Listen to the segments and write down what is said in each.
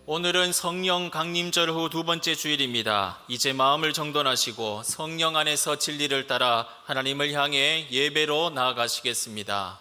오늘은 성령 강림절 후 두 번째 주일입니다. 이제 마음을 정돈하시고 성령 안에서 진리를 따라 하나님을 향해 예배로 나아가시겠습니다.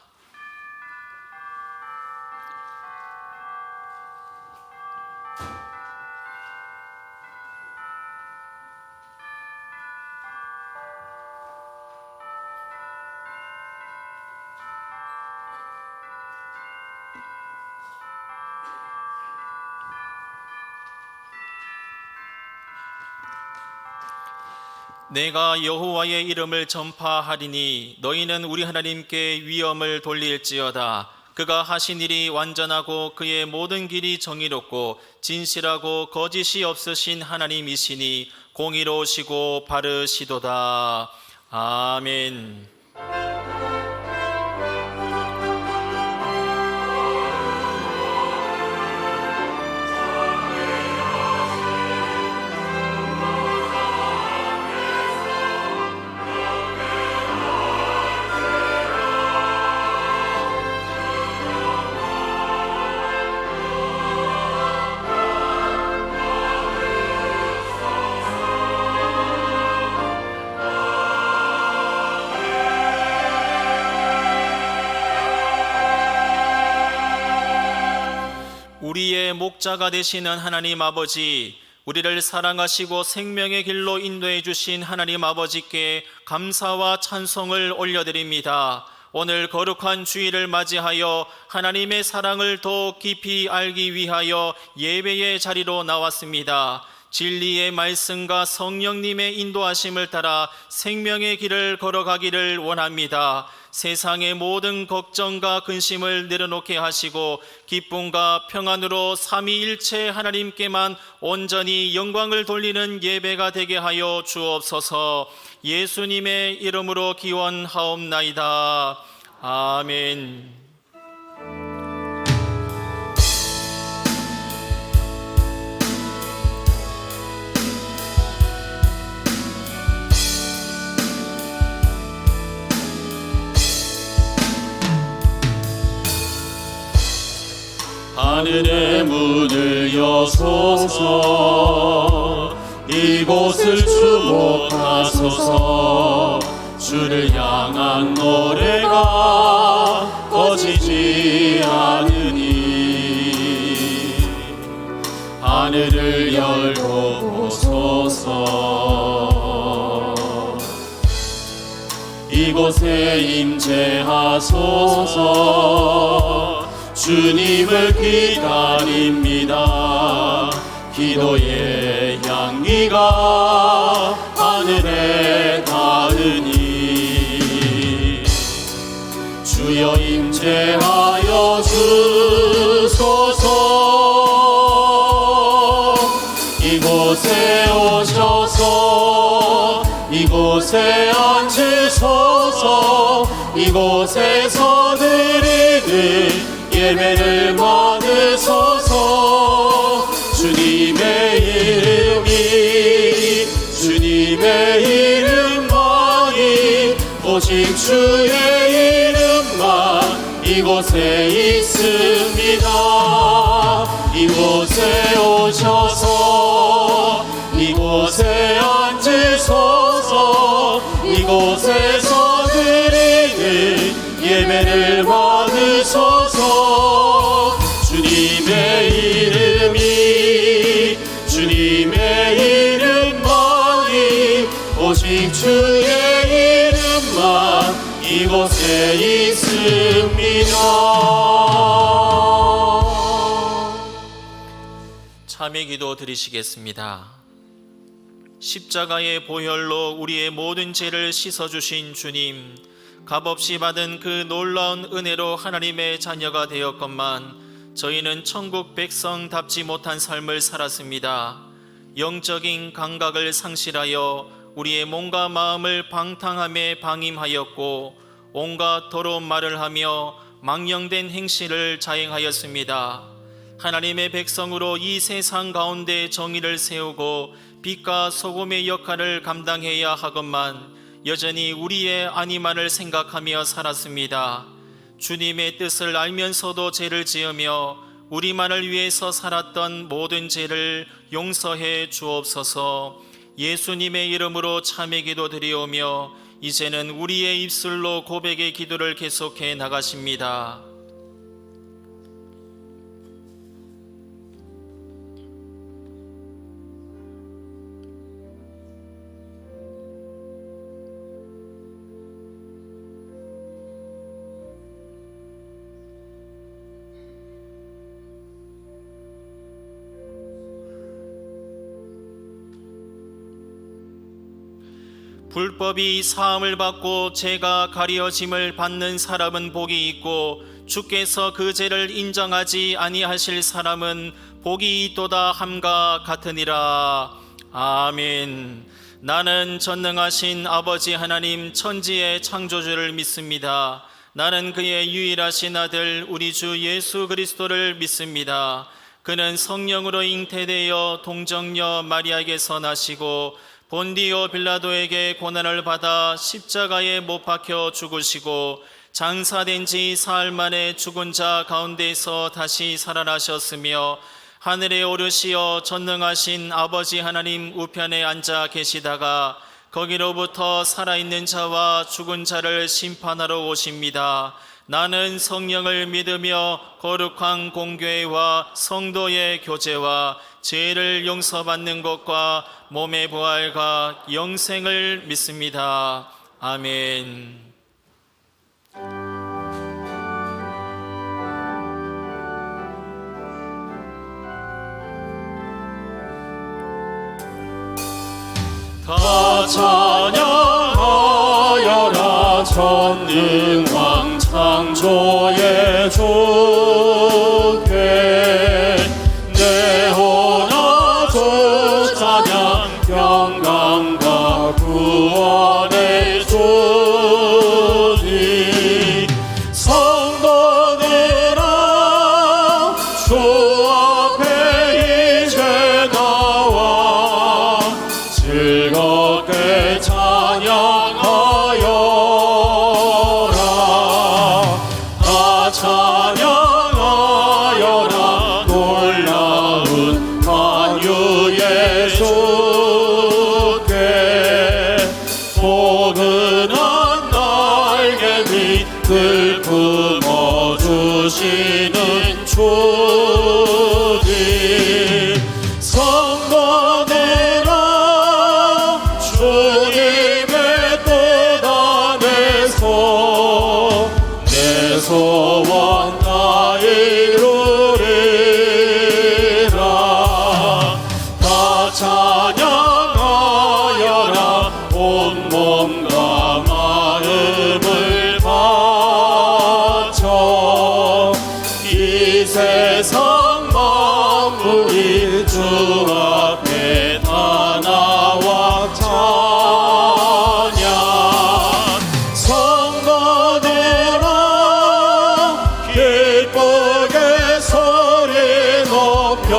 내가 여호와의 이름을 전파하리니 너희는 우리 하나님께 위엄을 돌릴지어다. 그가 하신 일이 완전하고 그의 모든 길이 정의롭고 진실하고 거짓이 없으신 하나님이시니 공의로우시고 바르시도다. 아멘. 우리의 목자가 되시는 하나님 아버지, 우리를 사랑하시고 생명의 길로 인도해 주신 하나님 아버지께 감사와 찬송을 올려드립니다. 오늘 거룩한 주일을 맞이하여 하나님의 사랑을 더 깊이 알기 위하여 예배의 자리로 나왔습니다. 진리의 말씀과 성령님의 인도하심을 따라 생명의 길을 걸어가기를 원합니다. 세상의 모든 걱정과 근심을 내려놓게 하시고 기쁨과 평안으로 삼위일체 하나님께만 온전히 영광을 돌리는 예배가 되게 하여 주옵소서. 예수님의 이름으로 기원하옵나이다. 아멘. 하늘의 문을 여소서, 이곳을 주목하소서. 주를 향한 노래가 꺼지지 않으니 하늘을 열고 보소서. 이곳에 임재하소서. 주님을 기다립니다. 기도의 향기가 하늘에 닿으니 주여 임재하여 주소서. 이곳에 오셔서 이곳에 앉으소서. 이곳에서 드리는 예배를 받으소서. 주님의 이름만이 오직 주의 이름만 이곳에 있습니다. 이곳에 오셔서 이곳에 앉으소서. 이곳에서 드리는 예배를 받으소서. 주님의 이름만이 오직 주의 이름만 이곳에 있습니다. 참회 기도 드리시겠습니다. 십자가의 보혈로 우리의 모든 죄를 씻어주신 주님, 값없이 받은 그 놀라운 은혜로 하나님의 자녀가 되었건만 저희는 천국 백성답지 못한 삶을 살았습니다. 영적인 감각을 상실하여 우리의 몸과 마음을 방탕함에 방임하였고 온갖 더러운 말을 하며 망령된 행실을 자행하였습니다. 하나님의 백성으로 이 세상 가운데 정의를 세우고 빛과 소금의 역할을 감당해야 하건만 여전히 우리의 안위만을 생각하며 살았습니다. 주님의 뜻을 알면서도 죄를 지으며 우리만을 위해서 살았던 모든 죄를 용서해 주옵소서. 예수님의 이름으로 참회 기도 드리오며 이제는 우리의 입술로 고백의 기도를 계속해 나가십니다. 불법이 사함을 받고 죄가 가려짐을 받는 사람은 복이 있고 주께서 그 죄를 인정하지 아니하실 사람은 복이 있도다 함과 같으니라. 아멘. 나는 전능하신 아버지 하나님 천지의 창조주를 믿습니다. 나는 그의 유일하신 아들 우리 주 예수 그리스도를 믿습니다. 그는 성령으로 잉태되어 동정녀 마리아에게서 나시고 본디오 빌라도에게 고난을 받아 십자가에 못 박혀 죽으시고 장사된 지 사흘 만에 죽은 자 가운데서 다시 살아나셨으며 하늘에 오르시어 전능하신 아버지 하나님 우편에 앉아 계시다가 거기로부터 살아있는 자와 죽은 자를 심판하러 오십니다. 나는 성령을 믿으며 거룩한 공교회와 성도의 교제와 죄를 용서받는 것과 몸의 부활과 영생을 믿습니다. 아멘. 다 찬양하여라 전능왕 창조의 주께 내 혼아 주 찬양 평강과 구원의 주님 성도들아 주 앞에 이제 나와 즐겁게 찬양하여라 다 찬양하여라 놀라운 만유의 주께 포근한 날개 밑을 품어주시는 주님 성도들아 주님의 뜻 안에서 내 소원 다 이루리라 다 찬양하여라 온 몸과 마음을 바쳐 이 세상 만물이 주 앞에 다 나와 찬양 성도들아 기쁘게 소리 높여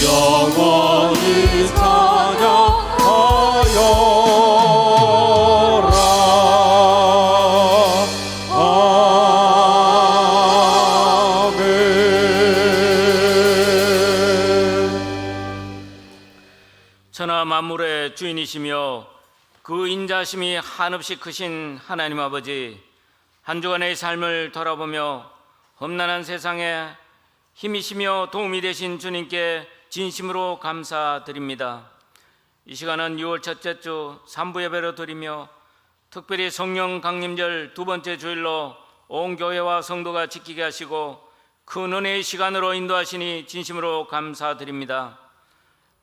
영원히 찬양하여라 천하 만물의 주인이시며 그 인자심이 한없이 크신 하나님 아버지, 한 주간의 삶을 돌아보며 험난한 세상에 힘이시며 도움이 되신 주님께 진심으로 감사드립니다. 이 시간은 6월 첫째 주 3부 예배로 드리며 특별히 성령 강림절 두 번째 주일로 온 교회와 성도가 지키게 하시고 큰 은혜의 시간으로 인도하시니 진심으로 감사드립니다.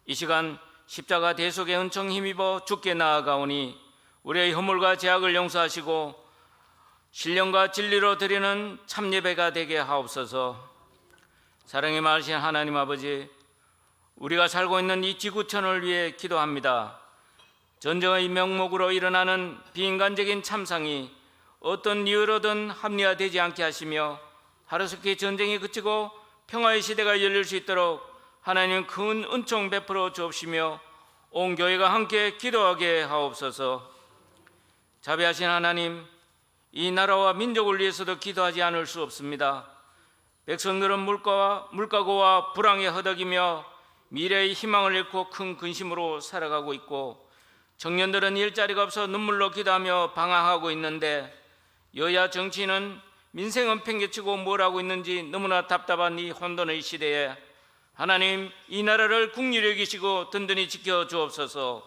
이 시간 십자가 대속의 은총 힘입어 주께 나아가오니 우리의 허물과 죄악을 용서하시고 신령과 진리로 드리는 참예배가 되게 하옵소서. 사랑의 많으신 하나님 아버지, 우리가 살고 있는 이 지구촌을 위해 기도합니다. 전쟁의 명목으로 일어나는 비인간적인 참상이 어떤 이유로든 합리화되지 않게 하시며 하루속히 전쟁이 그치고 평화의 시대가 열릴 수 있도록 하나님 큰 은총 베풀어 주옵시며 온 교회가 함께 기도하게 하옵소서. 자비하신 하나님, 이 나라와 민족을 위해서도 기도하지 않을 수 없습니다. 백성들은 물가고와 불황에 허덕이며 미래의 희망을 잃고 큰 근심으로 살아가고 있고, 청년들은 일자리가 없어 눈물로 기도하며 방황하고 있는데, 여야 정치인은 민생은 팽개치고 뭘 하고 있는지 너무나 답답한 이 혼돈의 시대에 하나님, 이 나라를 국리를 여기시고 든든히 지켜주옵소서.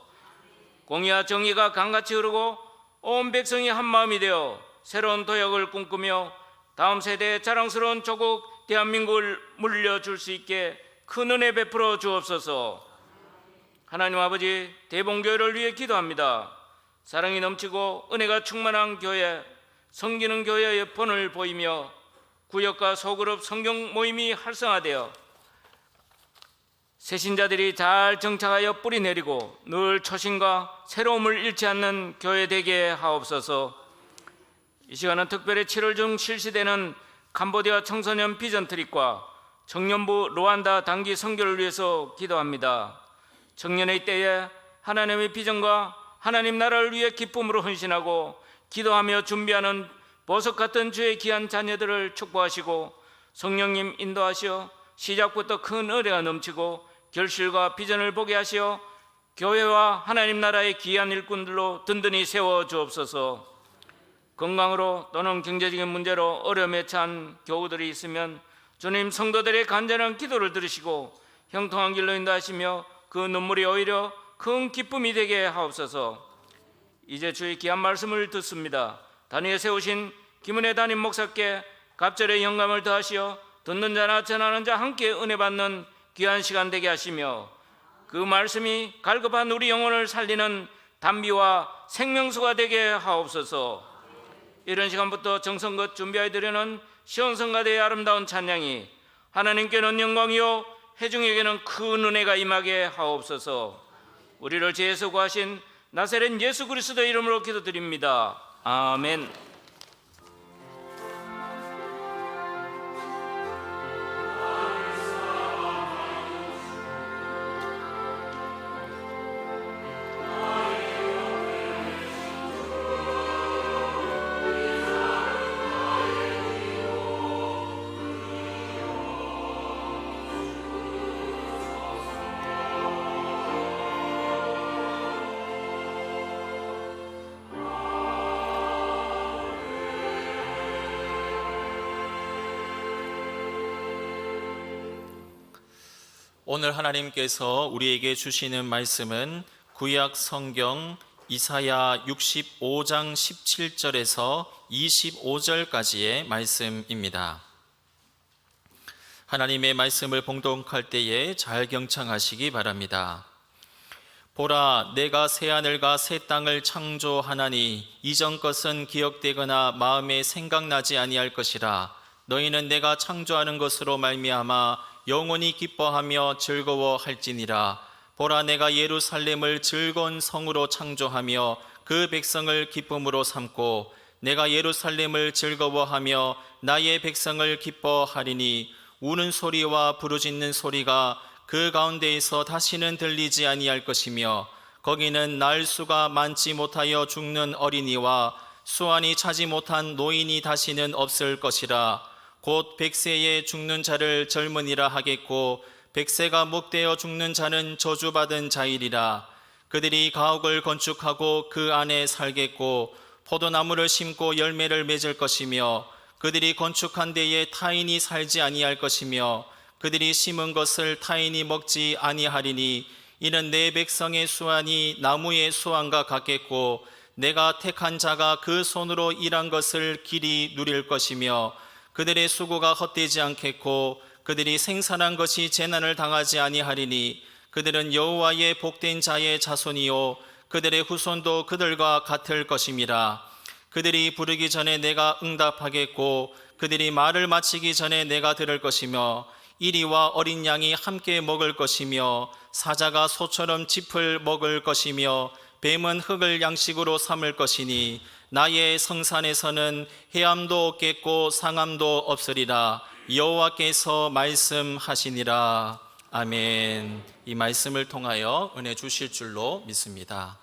공의와 정의가 강같이 흐르고 온 백성이 한마음이 되어 새로운 도약을 꿈꾸며 다음 세대에 자랑스러운 조국 대한민국을 물려줄 수 있게 큰 은혜 베풀어 주옵소서. 하나님 아버지, 대봉교회를 위해 기도합니다. 사랑이 넘치고 은혜가 충만한 교회, 섬기는 교회의 본을 보이며 구역과 소그룹 성경 모임이 활성화되어 새신자들이 잘 정착하여 뿌리 내리고 늘 초심과 새로움을 잃지 않는 교회 되게 하옵소서. 이 시간은 특별히 7월 중 실시되는 캄보디아 청소년 비전 트립과 청년부 루안다 단기 선교를 위해서 기도합니다. 청년의 때에 하나님의 비전과 하나님 나라를 위해 기쁨으로 헌신하고 기도하며 준비하는 보석 같은 주의 귀한 자녀들을 축복하시고 성령님 인도하시어 시작부터 큰 은혜가 넘치고 결실과 비전을 보게 하시어 교회와 하나님 나라의 귀한 일꾼들로 든든히 세워 주옵소서. 건강으로 또는 경제적인 문제로 어려움에 처한 교우들이 있으면 주님, 성도들의 간절한 기도를 들으시고 형통한 길로 인도하시며 그 눈물이 오히려 큰 기쁨이 되게 하옵소서. 이제 주의 귀한 말씀을 듣습니다. 단위에 세우신 김은혜 담임 목사께 갑절의 영감을 더하시어 듣는 자나 전하는 자 함께 은혜 받는 귀한 시간 되게 하시며 그 말씀이 갈급한 우리 영혼을 살리는 단비와 생명수가 되게 하옵소서. 이런 시간부터 정성껏 준비하여 드리는 시온성가대의 아름다운 찬양이 하나님께는 영광이요 회중에게는 큰 은혜가 임하게 하옵소서. 우리를 죄에서 구하신 나사렛 예수 그리스도의 이름으로 기도드립니다. 아멘. 오늘 하나님께서 우리에게 주시는 말씀은 구약 성경 이사야 65장 17절에서 25절까지의 말씀입니다. 하나님의 말씀을 봉독할 때에 잘 경청하시기 바랍니다. 보라, 내가 새하늘과 새 땅을 창조하나니 이전 것은 기억되거나 마음에 생각나지 아니할 것이라. 너희는 내가 창조하는 것으로 말미암아 영원히 기뻐하며 즐거워할지니라. 보라, 내가 예루살렘을 즐거운 성으로 창조하며 그 백성을 기쁨으로 삼고 내가 예루살렘을 즐거워하며 나의 백성을 기뻐하리니 우는 소리와 부르짖는 소리가 그 가운데에서 다시는 들리지 아니할 것이며 거기는 날 수가 많지 못하여 죽는 어린이와 수완이 차지 못한 노인이 다시는 없을 것이라. 곧 100세에 죽는 자를 젊은이라 하겠고 100세가 목되어 죽는 자는 저주받은 자이리라. 그들이 가옥을 건축하고 그 안에 살겠고 포도나무를 심고 열매를 맺을 것이며 그들이 건축한 데에 타인이 살지 아니할 것이며 그들이 심은 것을 타인이 먹지 아니하리니 이는 내 백성의 수완이 나무의 수완과 같겠고 내가 택한 자가 그 손으로 일한 것을 길이 누릴 것이며 그들의 수고가 헛되지 않겠고 그들이 생산한 것이 재난을 당하지 아니하리니 그들은 여호와의 복된 자의 자손이요 그들의 후손도 그들과 같을 것임이라. 그들이 부르기 전에 내가 응답하겠고 그들이 말을 마치기 전에 내가 들을 것이며 이리와 어린 양이 함께 먹을 것이며 사자가 소처럼 짚을 먹을 것이며 뱀은 흙을 양식으로 삼을 것이니 나의 성산에서는 해암도 없겠고 상암도 없으리라. 여호와께서 말씀하시니라. 아멘. 이 말씀을 통하여 은혜 주실 줄로 믿습니다.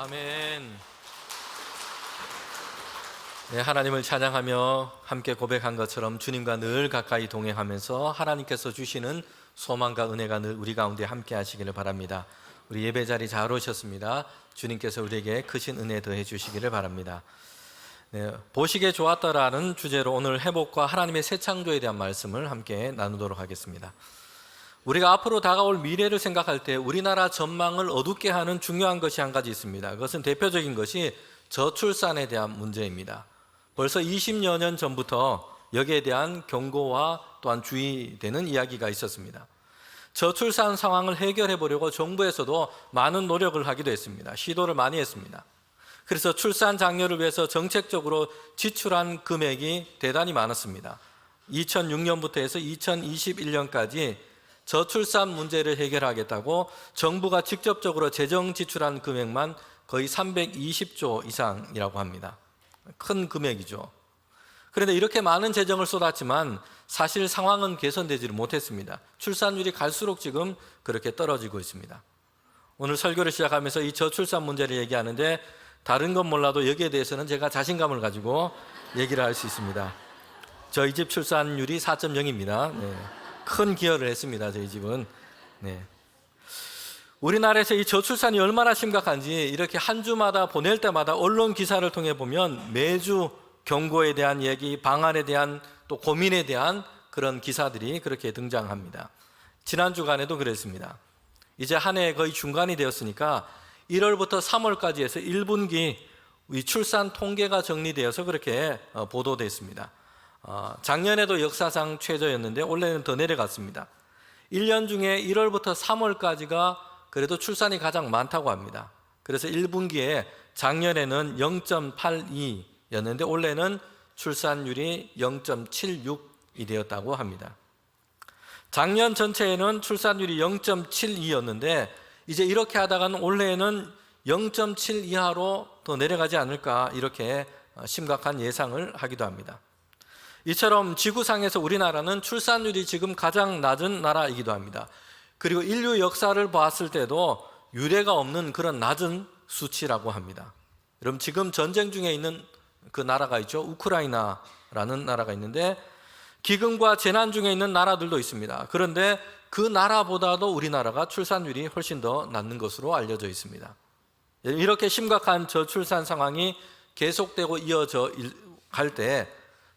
아멘. 네, 하나님을 찬양하며 함께 고백한 것처럼 주님과 늘 가까이 동행하면서 하나님께서 주시는 소망과 은혜가 늘 우리 가운데 함께 하시기를 바랍니다. 우리 예배 자리 잘 오셨습니다. 주님께서 우리에게 크신 은혜 더해 주시기를 바랍니다. 네, 보시기에 좋았더라는 주제로 오늘 회복과 하나님의 새 창조에 대한 말씀을 함께 나누도록 하겠습니다. 우리가 앞으로 다가올 미래를 생각할 때 우리나라 전망을 어둡게 하는 중요한 것이 한 가지 있습니다. 그것은 대표적인 것이 저출산에 대한 문제입니다. 벌써 20여 년 전부터 여기에 대한 경고와 또한 주의되는 이야기가 있었습니다. 저출산 상황을 해결해 보려고 정부에서도 많은 노력을 하기도 했습니다. 시도를 많이 했습니다. 그래서 출산 장려를 위해서 정책적으로 지출한 금액이 대단히 많았습니다. 2006년부터 해서 2021년까지 저출산 문제를 해결하겠다고 정부가 직접적으로 재정 지출한 금액만 거의 320조 이상이라고 합니다. 큰 금액이죠. 그런데 이렇게 많은 재정을 쏟았지만 사실 상황은 개선되지를 못했습니다. 출산율이 갈수록 지금 그렇게 떨어지고 있습니다. 오늘 설교를 시작하면서 이 저출산 문제를 얘기하는데 다른 건 몰라도 여기에 대해서는 제가 자신감을 가지고 얘기를 할 수 있습니다. 저희 집 출산율이 4.0입니다. 네. 큰 기여를 했습니다. 저희 집은. 네. 우리나라에서 이 저출산이 얼마나 심각한지 이렇게 한 주마다 보낼 때마다 언론 기사를 통해 보면 매주 경고에 대한 얘기, 방안에 대한 또 고민에 대한 그런 기사들이 그렇게 등장합니다. 지난 주간에도 그랬습니다. 이제 한 해 거의 중간이 되었으니까 1월부터 3월까지 해서 1분기 출산 통계가 정리되어서 그렇게 보도됐습니다. 작년에도 역사상 최저였는데 올해는 더 내려갔습니다. 1년 중에 1월부터 3월까지가 그래도 출산이 가장 많다고 합니다. 그래서 1분기에 작년에는 0.82였는데 올해는 출산율이 0.76이 되었다고 합니다. 작년 전체에는 출산율이 0.72였는데 이제 이렇게 하다가는 올해에는 0.7 이하로 더 내려가지 않을까 이렇게 심각한 예상을 하기도 합니다. 이처럼 지구상에서 우리나라는 출산율이 지금 가장 낮은 나라이기도 합니다. 그리고 인류 역사를 봤을 때도 유례가 없는 그런 낮은 수치라고 합니다. 여러분 지금 전쟁 중에 있는 그 나라가 있죠. 우크라이나라는 나라가 있는데 기근과 재난 중에 있는 나라들도 있습니다. 그런데 그 나라보다도 우리나라가 출산율이 훨씬 더 낮은 것으로 알려져 있습니다. 이렇게 심각한 저출산 상황이 계속되고 이어져 갈 때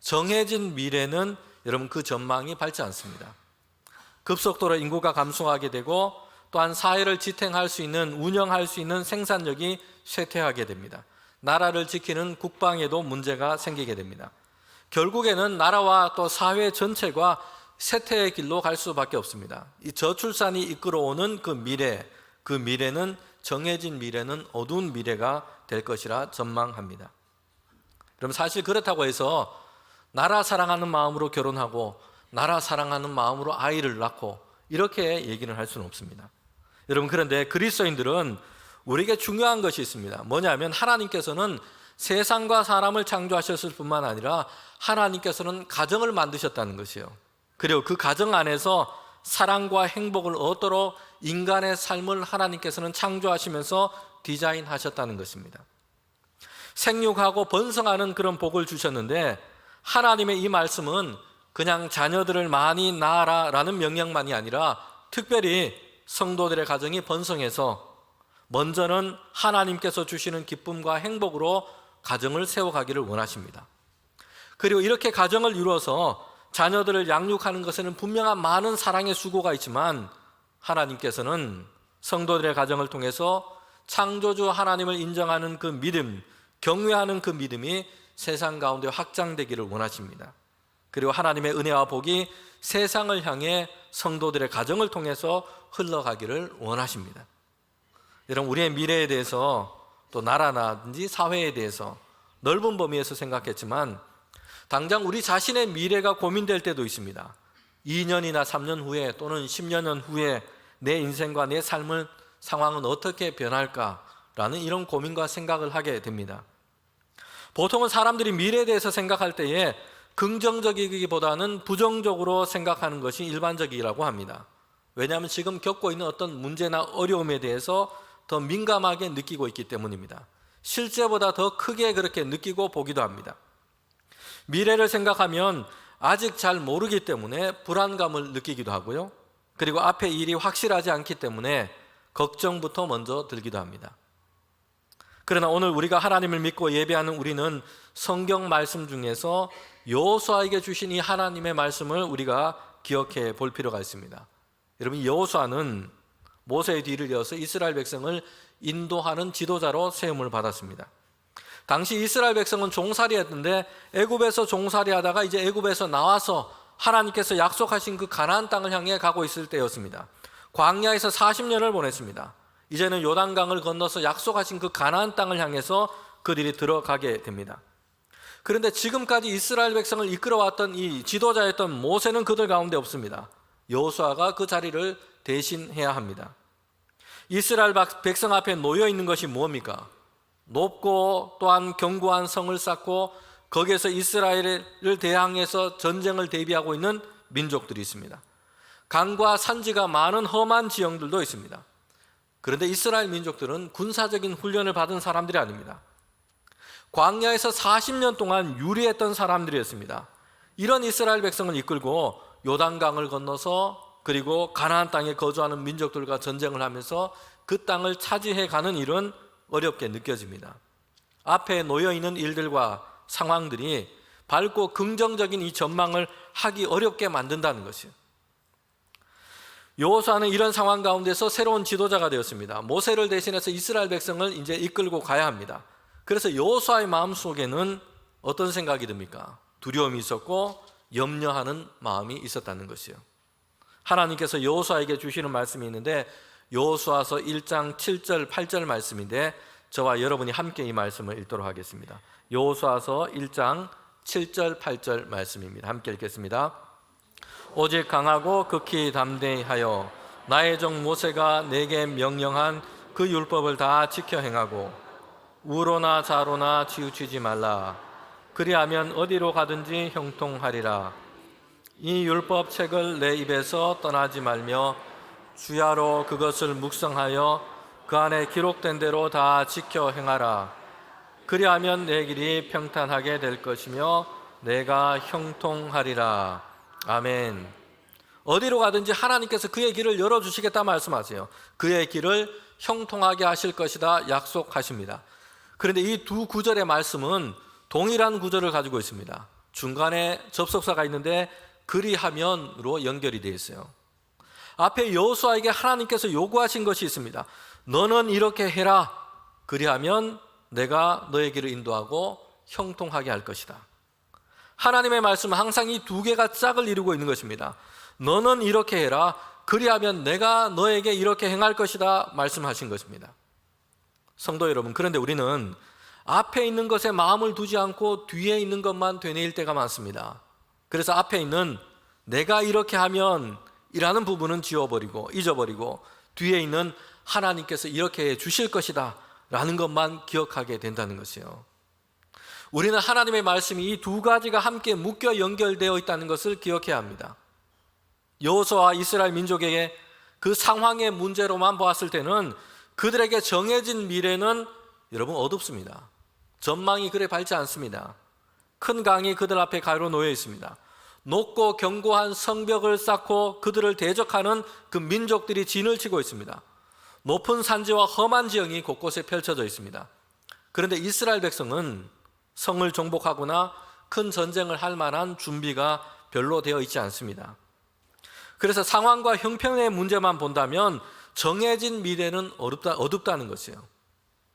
정해진 미래는 여러분 그 전망이 밝지 않습니다. 급속도로 인구가 감소하게 되고 또한 사회를 지탱할 수 있는, 운영할 수 있는 생산력이 쇠퇴하게 됩니다. 나라를 지키는 국방에도 문제가 생기게 됩니다. 결국에는 나라와 또 사회 전체가 쇠퇴의 길로 갈 수밖에 없습니다. 이 저출산이 이끌어오는 그 미래는 정해진 미래는 어두운 미래가 될 것이라 전망합니다. 그럼 사실 그렇다고 해서 나라 사랑하는 마음으로 결혼하고 나라 사랑하는 마음으로 아이를 낳고 이렇게 얘기는 할 수는 없습니다. 여러분 그런데 그리스도인들은 우리에게 중요한 것이 있습니다. 뭐냐면 하나님께서는 세상과 사람을 창조하셨을 뿐만 아니라 하나님께서는 가정을 만드셨다는 것이에요. 그리고 그 가정 안에서 사랑과 행복을 얻도록 인간의 삶을 하나님께서는 창조하시면서 디자인하셨다는 것입니다. 생육하고 번성하는 그런 복을 주셨는데 하나님의 이 말씀은 그냥 자녀들을 많이 낳아라라는 명령만이 아니라 특별히 성도들의 가정이 번성해서 먼저는 하나님께서 주시는 기쁨과 행복으로 가정을 세워가기를 원하십니다. 그리고 이렇게 가정을 이루어서 자녀들을 양육하는 것에는 분명한 많은 사랑의 수고가 있지만 하나님께서는 성도들의 가정을 통해서 창조주 하나님을 인정하는 그 믿음, 경외하는 그 믿음이 세상 가운데 확장되기를 원하십니다. 그리고 하나님의 은혜와 복이 세상을 향해 성도들의 가정을 통해서 흘러가기를 원하십니다. 여러분 우리의 미래에 대해서 또 나라라든지 사회에 대해서 넓은 범위에서 생각했지만 당장 우리 자신의 미래가 고민될 때도 있습니다. 2년이나 3년 후에 또는 10여 년 후에 내 인생과 내 삶의 상황은 어떻게 변할까라는 이런 고민과 생각을 하게 됩니다. 보통은 사람들이 미래에 대해서 생각할 때에 긍정적이기보다는 부정적으로 생각하는 것이 일반적이라고 합니다. 왜냐하면 지금 겪고 있는 어떤 문제나 어려움에 대해서 더 민감하게 느끼고 있기 때문입니다. 실제보다 더 크게 그렇게 느끼고 보기도 합니다. 미래를 생각하면 아직 잘 모르기 때문에 불안감을 느끼기도 하고요. 그리고 앞에 일이 확실하지 않기 때문에 걱정부터 먼저 들기도 합니다. 그러나 오늘 우리가 하나님을 믿고 예배하는 우리는 성경 말씀 중에서 여호수아에게 주신 이 하나님의 말씀을 우리가 기억해 볼 필요가 있습니다. 여러분, 여호수아는 모세의 뒤를 이어서 이스라엘 백성을 인도하는 지도자로 세움을 받았습니다. 당시 이스라엘 백성은 종살이했는데 애굽에서 종살이하다가 이제 애굽에서 나와서 하나님께서 약속하신 그 가나안 땅을 향해 가고 있을 때였습니다. 광야에서 40년을 보냈습니다. 이제는 요단강을 건너서 약속하신 그 가나안 땅을 향해서 그들이 들어가게 됩니다. 그런데 지금까지 이스라엘 백성을 이끌어왔던 이 지도자였던 모세는 그들 가운데 없습니다. 여호수아가 그 자리를 대신해야 합니다. 이스라엘 백성 앞에 놓여 있는 것이 무엇입니까? 높고 또한 견고한 성을 쌓고 거기에서 이스라엘을 대항해서 전쟁을 대비하고 있는 민족들이 있습니다. 강과 산지가 많은 험한 지형들도 있습니다. 그런데 이스라엘 민족들은 군사적인 훈련을 받은 사람들이 아닙니다. 광야에서 40년 동안 유리했던 사람들이었습니다. 이런 이스라엘 백성을 이끌고 요단강을 건너서 그리고 가나안 땅에 거주하는 민족들과 전쟁을 하면서 그 땅을 차지해 가는 일은 어렵게 느껴집니다. 앞에 놓여 있는 일들과 상황들이 밝고 긍정적인 이 전망을 하기 어렵게 만든다는 것이요. 여호수아는 이런 상황 가운데서 새로운 지도자가 되었습니다. 모세를 대신해서 이스라엘 백성을 이제 이끌고 가야 합니다. 그래서 여호수아의 마음속에는 어떤 생각이 듭니까? 두려움이 있었고 염려하는 마음이 있었다는 것이요. 하나님께서 여호수아에게 주시는 말씀이 있는데 여호수아서 1장 7절 8절 말씀인데 저와 여러분이 함께 이 말씀을 읽도록 하겠습니다. 여호수아서 1장 7절 8절 말씀입니다. 함께 읽겠습니다. 오직 강하고 극히 담대하여 나의 종 모세가 내게 명령한 그 율법을 다 지켜 행하고 우로나 좌로나 치우치지 말라. 그리하면 어디로 가든지 형통하리라. 이 율법 책을 내 입에서 떠나지 말며 주야로 그것을 묵상하여 그 안에 기록된 대로 다 지켜 행하라. 그리하면 내 길이 평탄하게 될 것이며 내가 형통하리라. 아멘. 어디로 가든지 하나님께서 그의 길을 열어주시겠다 말씀하세요. 그의 길을 형통하게 하실 것이다 약속하십니다. 그런데 이 두 구절의 말씀은 동일한 구절을 가지고 있습니다. 중간에 접속사가 있는데 그리하면으로 연결이 되어 있어요. 앞에 여호수아에게 하나님께서 요구하신 것이 있습니다. 너는 이렇게 해라. 그리하면 내가 너의 길을 인도하고 형통하게 할 것이다. 하나님의 말씀은 항상 이 두 개가 짝을 이루고 있는 것입니다. 너는 이렇게 해라. 그리하면 내가 너에게 이렇게 행할 것이다 말씀하신 것입니다. 성도 여러분, 그런데 우리는 앞에 있는 것에 마음을 두지 않고 뒤에 있는 것만 되뇌일 때가 많습니다. 그래서 앞에 있는 내가 이렇게 하면 이라는 부분은 지워버리고 잊어버리고 뒤에 있는 하나님께서 이렇게 해 주실 것이다 라는 것만 기억하게 된다는 것이요. 우리는 하나님의 말씀이 이 두 가지가 함께 묶여 연결되어 있다는 것을 기억해야 합니다. 여호수아와 이스라엘 민족에게 그 상황의 문제로만 보았을 때는 그들에게 정해진 미래는 여러분 어둡습니다. 전망이 그래 밝지 않습니다. 큰 강이 그들 앞에 가로 놓여 있습니다. 높고 견고한 성벽을 쌓고 그들을 대적하는 그 민족들이 진을 치고 있습니다. 높은 산지와 험한 지형이 곳곳에 펼쳐져 있습니다. 그런데 이스라엘 백성은 성을 정복하거나 큰 전쟁을 할 만한 준비가 별로 되어 있지 않습니다. 그래서 상황과 형편의 문제만 본다면 정해진 미래는 어둡다는 것이에요.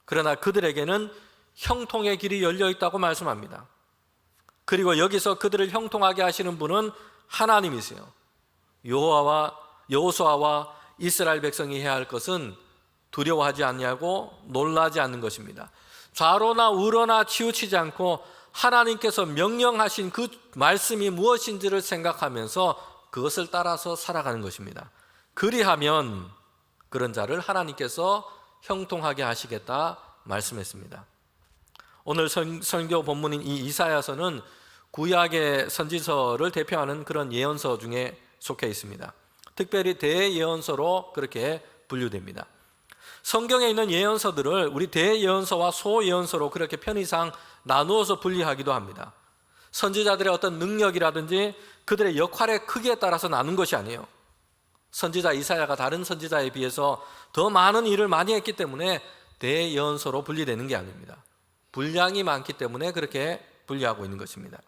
그러나 그들에게는 형통의 길이 열려 있다고 말씀합니다. 그리고 여기서 그들을 형통하게 하시는 분은 하나님이세요. 여호수아와 이스라엘 백성이 해야 할 것은 두려워하지 아니하고 놀라지 않는 것입니다. 좌로나 우로나 치우치지 않고 하나님께서 명령하신 그 말씀이 무엇인지를 생각하면서 그것을 따라서 살아가는 것입니다. 그리하면 그런 자를 하나님께서 형통하게 하시겠다 말씀했습니다. 오늘 설교 본문인 이 이사야서는 구약의 선지서를 대표하는 그런 예언서 중에 속해 있습니다. 특별히 대예언서로 그렇게 분류됩니다. 성경에 있는 예언서들을 우리 대예언서와 소예언서로 그렇게 편의상 나누어서 분리하기도 합니다. 선지자들의 어떤 능력이라든지 그들의 역할의 크기에 따라서 나눈 것이 아니에요. 선지자 이사야가 다른 선지자에 비해서 더 많은 일을 많이 했기 때문에 대예언서로 분리되는 게 아닙니다. 분량이 많기 때문에 그렇게 분리하고 있는 것입니다.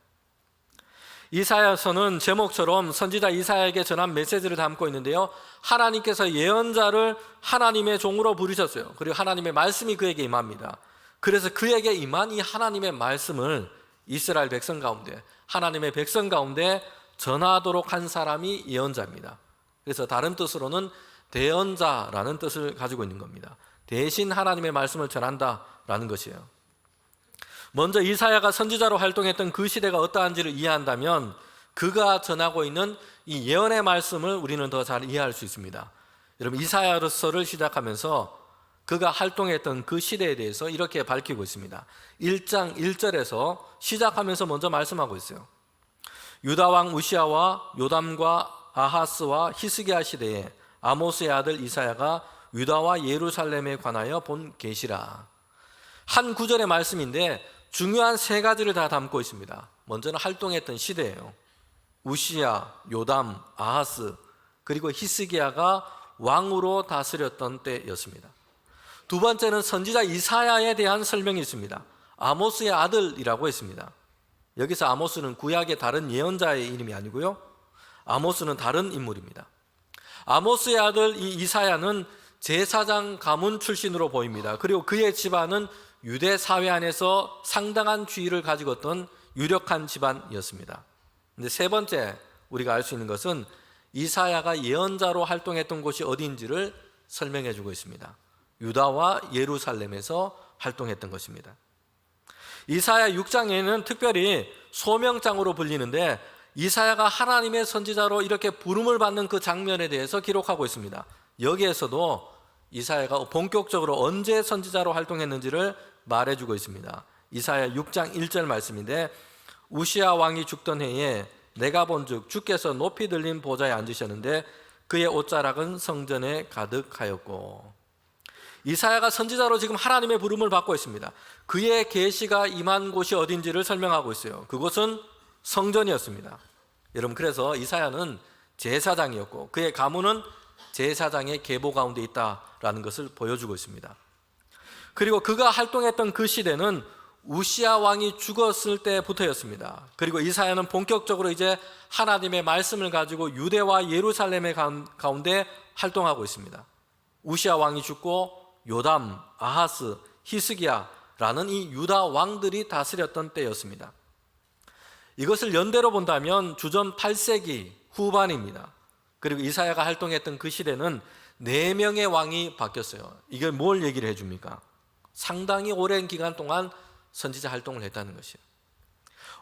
이사야서는 제목처럼 선지자 이사야에게 전한 메시지를 담고 있는데요, 하나님께서 예언자를 하나님의 종으로 부르셨어요. 그리고 하나님의 말씀이 그에게 임합니다. 그래서 그에게 임한 이 하나님의 말씀을 이스라엘 백성 가운데, 하나님의 백성 가운데 전하도록 한 사람이 예언자입니다. 그래서 다른 뜻으로는 대언자라는 뜻을 가지고 있는 겁니다. 대신 하나님의 말씀을 전한다라는 것이에요. 먼저 이사야가 선지자로 활동했던 그 시대가 어떠한지를 이해한다면 그가 전하고 있는 이 예언의 말씀을 우리는 더 잘 이해할 수 있습니다. 여러분, 이사야서를 시작하면서 그가 활동했던 그 시대에 대해서 이렇게 밝히고 있습니다. 1장 1절에서 시작하면서 먼저 말씀하고 있어요. 유다 왕 우시아와 요담과 아하스와 히스기야 시대에 아모스의 아들 이사야가 유다와 예루살렘에 관하여 본 계시라. 한 구절의 말씀인데 중요한 세 가지를 다 담고 있습니다. 먼저는 활동했던 시대예요. 우시야, 요담, 아하스, 그리고 히스기야가 왕으로 다스렸던 때였습니다. 두 번째는 선지자 이사야에 대한 설명이 있습니다. 아모스의 아들이라고 했습니다. 여기서 아모스는 구약의 다른 예언자의 이름이 아니고요, 아모스는 다른 인물입니다. 아모스의 아들 이 이사야는 제사장 가문 출신으로 보입니다. 그리고 그의 집안은 유대 사회 안에서 상당한 지위를 가지고 있던 유력한 집안이었습니다. 근데 세 번째 우리가 알 수 있는 것은 이사야가 예언자로 활동했던 곳이 어디인지를 설명해 주고 있습니다. 유다와 예루살렘에서 활동했던 것입니다. 이사야 6장에는 특별히 소명장으로 불리는데 이사야가 하나님의 선지자로 이렇게 부름을 받는 그 장면에 대해서 기록하고 있습니다. 여기에서도 이사야가 본격적으로 언제 선지자로 활동했는지를 말해주고 있습니다. 이사야 6장 1절 말씀인데, 우시아 왕이 죽던 해에 내가 본즉 주께서 높이 들린 보좌에 앉으셨는데 그의 옷자락은 성전에 가득하였고. 이사야가 선지자로 지금 하나님의 부름을 받고 있습니다. 그의 계시가 임한 곳이 어딘지를 설명하고 있어요. 그곳은 성전이었습니다. 여러분, 그래서 이사야는 제사장이었고 그의 가문은 제사장의 계보 가운데 있다라는 것을 보여주고 있습니다. 그리고 그가 활동했던 그 시대는 우시아 왕이 죽었을 때부터였습니다. 그리고 이사야는 본격적으로 이제 하나님의 말씀을 가지고 유대와 예루살렘의 가운데 활동하고 있습니다. 우시아 왕이 죽고 요담, 아하스, 히스기야라는 이 유다 왕들이 다스렸던 때였습니다. 이것을 연대로 본다면 주전 8세기 후반입니다. 그리고 이사야가 활동했던 그 시대는 4명의 왕이 바뀌었어요. 이게 뭘 얘기를 해줍니까? 상당히 오랜 기간 동안 선지자 활동을 했다는 것이에요.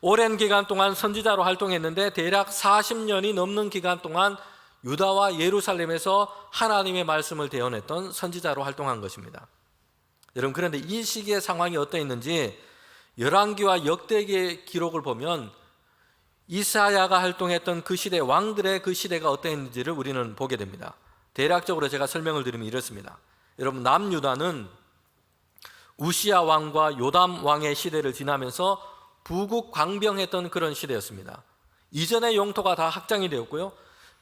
오랜 기간 동안 선지자로 활동했는데 대략 40년이 넘는 기간 동안 유다와 예루살렘에서 하나님의 말씀을 대언했던 선지자로 활동한 것입니다. 여러분, 그런데 이 시기의 상황이 어떠했는지 열왕기와 역대기의 기록을 보면 이사야가 활동했던 그 시대, 왕들의 그 시대가 어떠했는지를 우리는 보게 됩니다. 대략적으로 제가 설명을 드리면 이렇습니다. 여러분, 남유다는 우시아 왕과 요담 왕의 시대를 지나면서 부국 광병했던 그런 시대였습니다. 이전의 영토가 다 확장이 되었고요,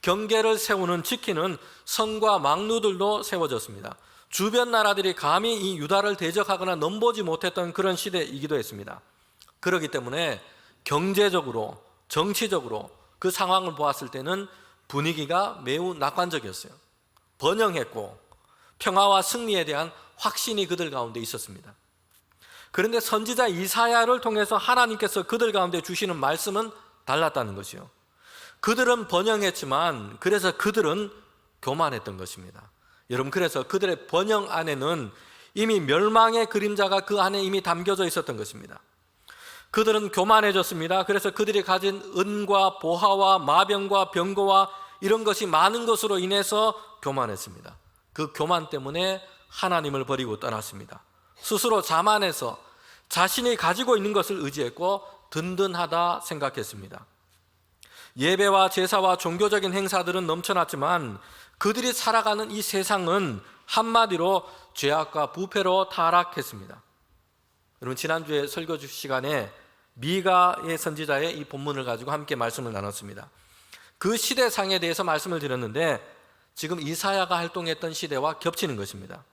경계를 세우는 지키는 성과 망루들도 세워졌습니다. 주변 나라들이 감히 이 유다를 대적하거나 넘보지 못했던 그런 시대이기도 했습니다. 그렇기 때문에 경제적으로, 정치적으로 그 상황을 보았을 때는 분위기가 매우 낙관적이었어요. 번영했고 평화와 승리에 대한 확신이 그들 가운데 있었습니다. 그런데 선지자 이사야를 통해서 하나님께서 그들 가운데 주시는 말씀은 달랐다는 것이요. 그들은 번영했지만 그래서 그들은 교만했던 것입니다. 여러분, 그래서 그들의 번영 안에는 이미 멸망의 그림자가 그 안에 이미 담겨져 있었던 것입니다. 그들은 교만해졌습니다. 그래서 그들이 가진 은과 보화와 마병과 병거와 이런 것이 많은 것으로 인해서 교만했습니다. 그 교만 때문에 하나님을 버리고 떠났습니다. 스스로 자만해서 자신이 가지고 있는 것을 의지했고 든든하다 생각했습니다. 예배와 제사와 종교적인 행사들은 넘쳐났지만 그들이 살아가는 이 세상은 한마디로 죄악과 부패로 타락했습니다. 여러분, 지난주에 설교 시간에 미가의 선지자의 이 본문을 가지고 함께 말씀을 나눴습니다. 그 시대상에 대해서 말씀을 드렸는데 지금 이사야가 활동했던 시대와 겹치는 것입니다.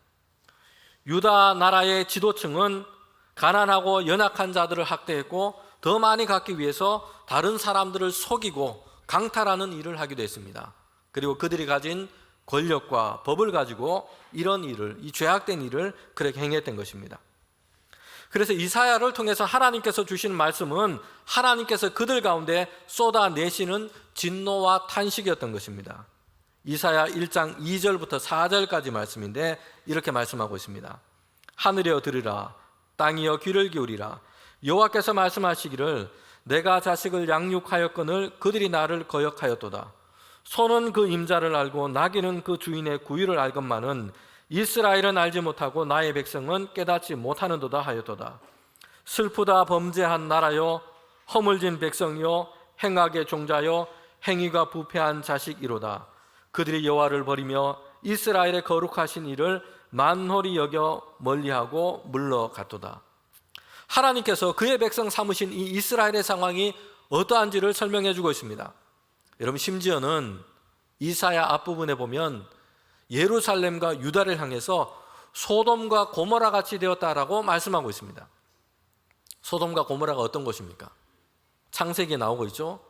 유다 나라의 지도층은 가난하고 연약한 자들을 학대했고 더 많이 갖기 위해서 다른 사람들을 속이고 강탈하는 일을 하기도 했습니다. 그리고 그들이 가진 권력과 법을 가지고 이런 일을, 이 죄악된 일을 그렇게 행했던 것입니다. 그래서 이사야를 통해서 하나님께서 주시는 말씀은 하나님께서 그들 가운데 쏟아내시는 진노와 탄식이었던 것입니다. 이사야 1장 2절부터 4절까지 말씀인데 이렇게 말씀하고 있습니다. 하늘이여 들으라, 땅이여 귀를 기울이라. 여호와께서 말씀하시기를 내가 자식을 양육하였거늘 그들이 나를 거역하였도다. 소는 그 임자를 알고 나귀는 그 주인의 구유를 알건만은 이스라엘은 알지 못하고 나의 백성은 깨닫지 못하는도다 하였도다. 슬프다 범죄한 나라요, 허물진 백성이요, 행악의 종자요, 행위가 부패한 자식이로다. 그들이 여호와를 버리며 이스라엘의 거룩하신 이를 만홀히 여겨 멀리하고 물러갔도다. 하나님께서 그의 백성 삼으신 이 이스라엘의 상황이 어떠한지를 설명해 주고 있습니다. 여러분, 심지어는 이사야 앞부분에 보면 예루살렘과 유다를 향해서 소돔과 고모라 같이 되었다라고 말씀하고 있습니다. 소돔과 고모라가 어떤 곳입니까? 창세기에 나오고 있죠.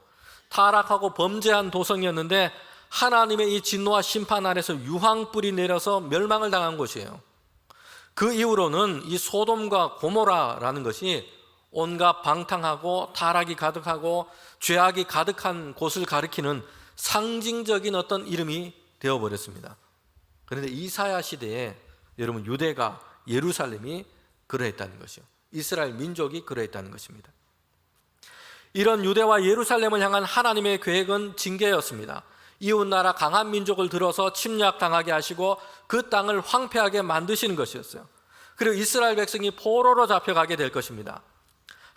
타락하고 범죄한 도성이었는데 하나님의 이 진노와 심판 아래서 유황불이 내려서 멸망을 당한 곳이에요. 그 이후로는 이 소돔과 고모라라는 것이 온갖 방탕하고 타락이 가득하고 죄악이 가득한 곳을 가리키는 상징적인 어떤 이름이 되어버렸습니다. 그런데 이사야 시대에 여러분, 유대가, 예루살렘이 그러했다는 것이요, 이스라엘 민족이 그러했다는 것입니다. 이런 유대와 예루살렘을 향한 하나님의 계획은 징계였습니다. 이웃나라 강한 민족을 들어서 침략당하게 하시고 그 땅을 황폐하게 만드시는 것이었어요. 그리고 이스라엘 백성이 포로로 잡혀가게 될 것입니다.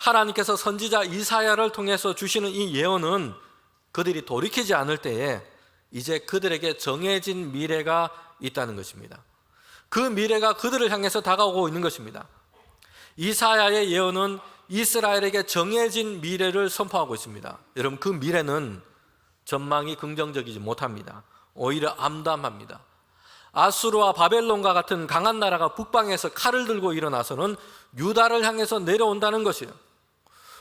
하나님께서 선지자 이사야를 통해서 주시는 이 예언은 그들이 돌이키지 않을 때에 이제 그들에게 정해진 미래가 있다는 것입니다. 그 미래가 그들을 향해서 다가오고 있는 것입니다. 이사야의 예언은 이스라엘에게 정해진 미래를 선포하고 있습니다. 여러분, 그 미래는 전망이 긍정적이지 못합니다. 오히려 암담합니다. 아수르와 바벨론과 같은 강한 나라가 북방에서 칼을 들고 일어나서는 유다를 향해서 내려온다는 것이에요.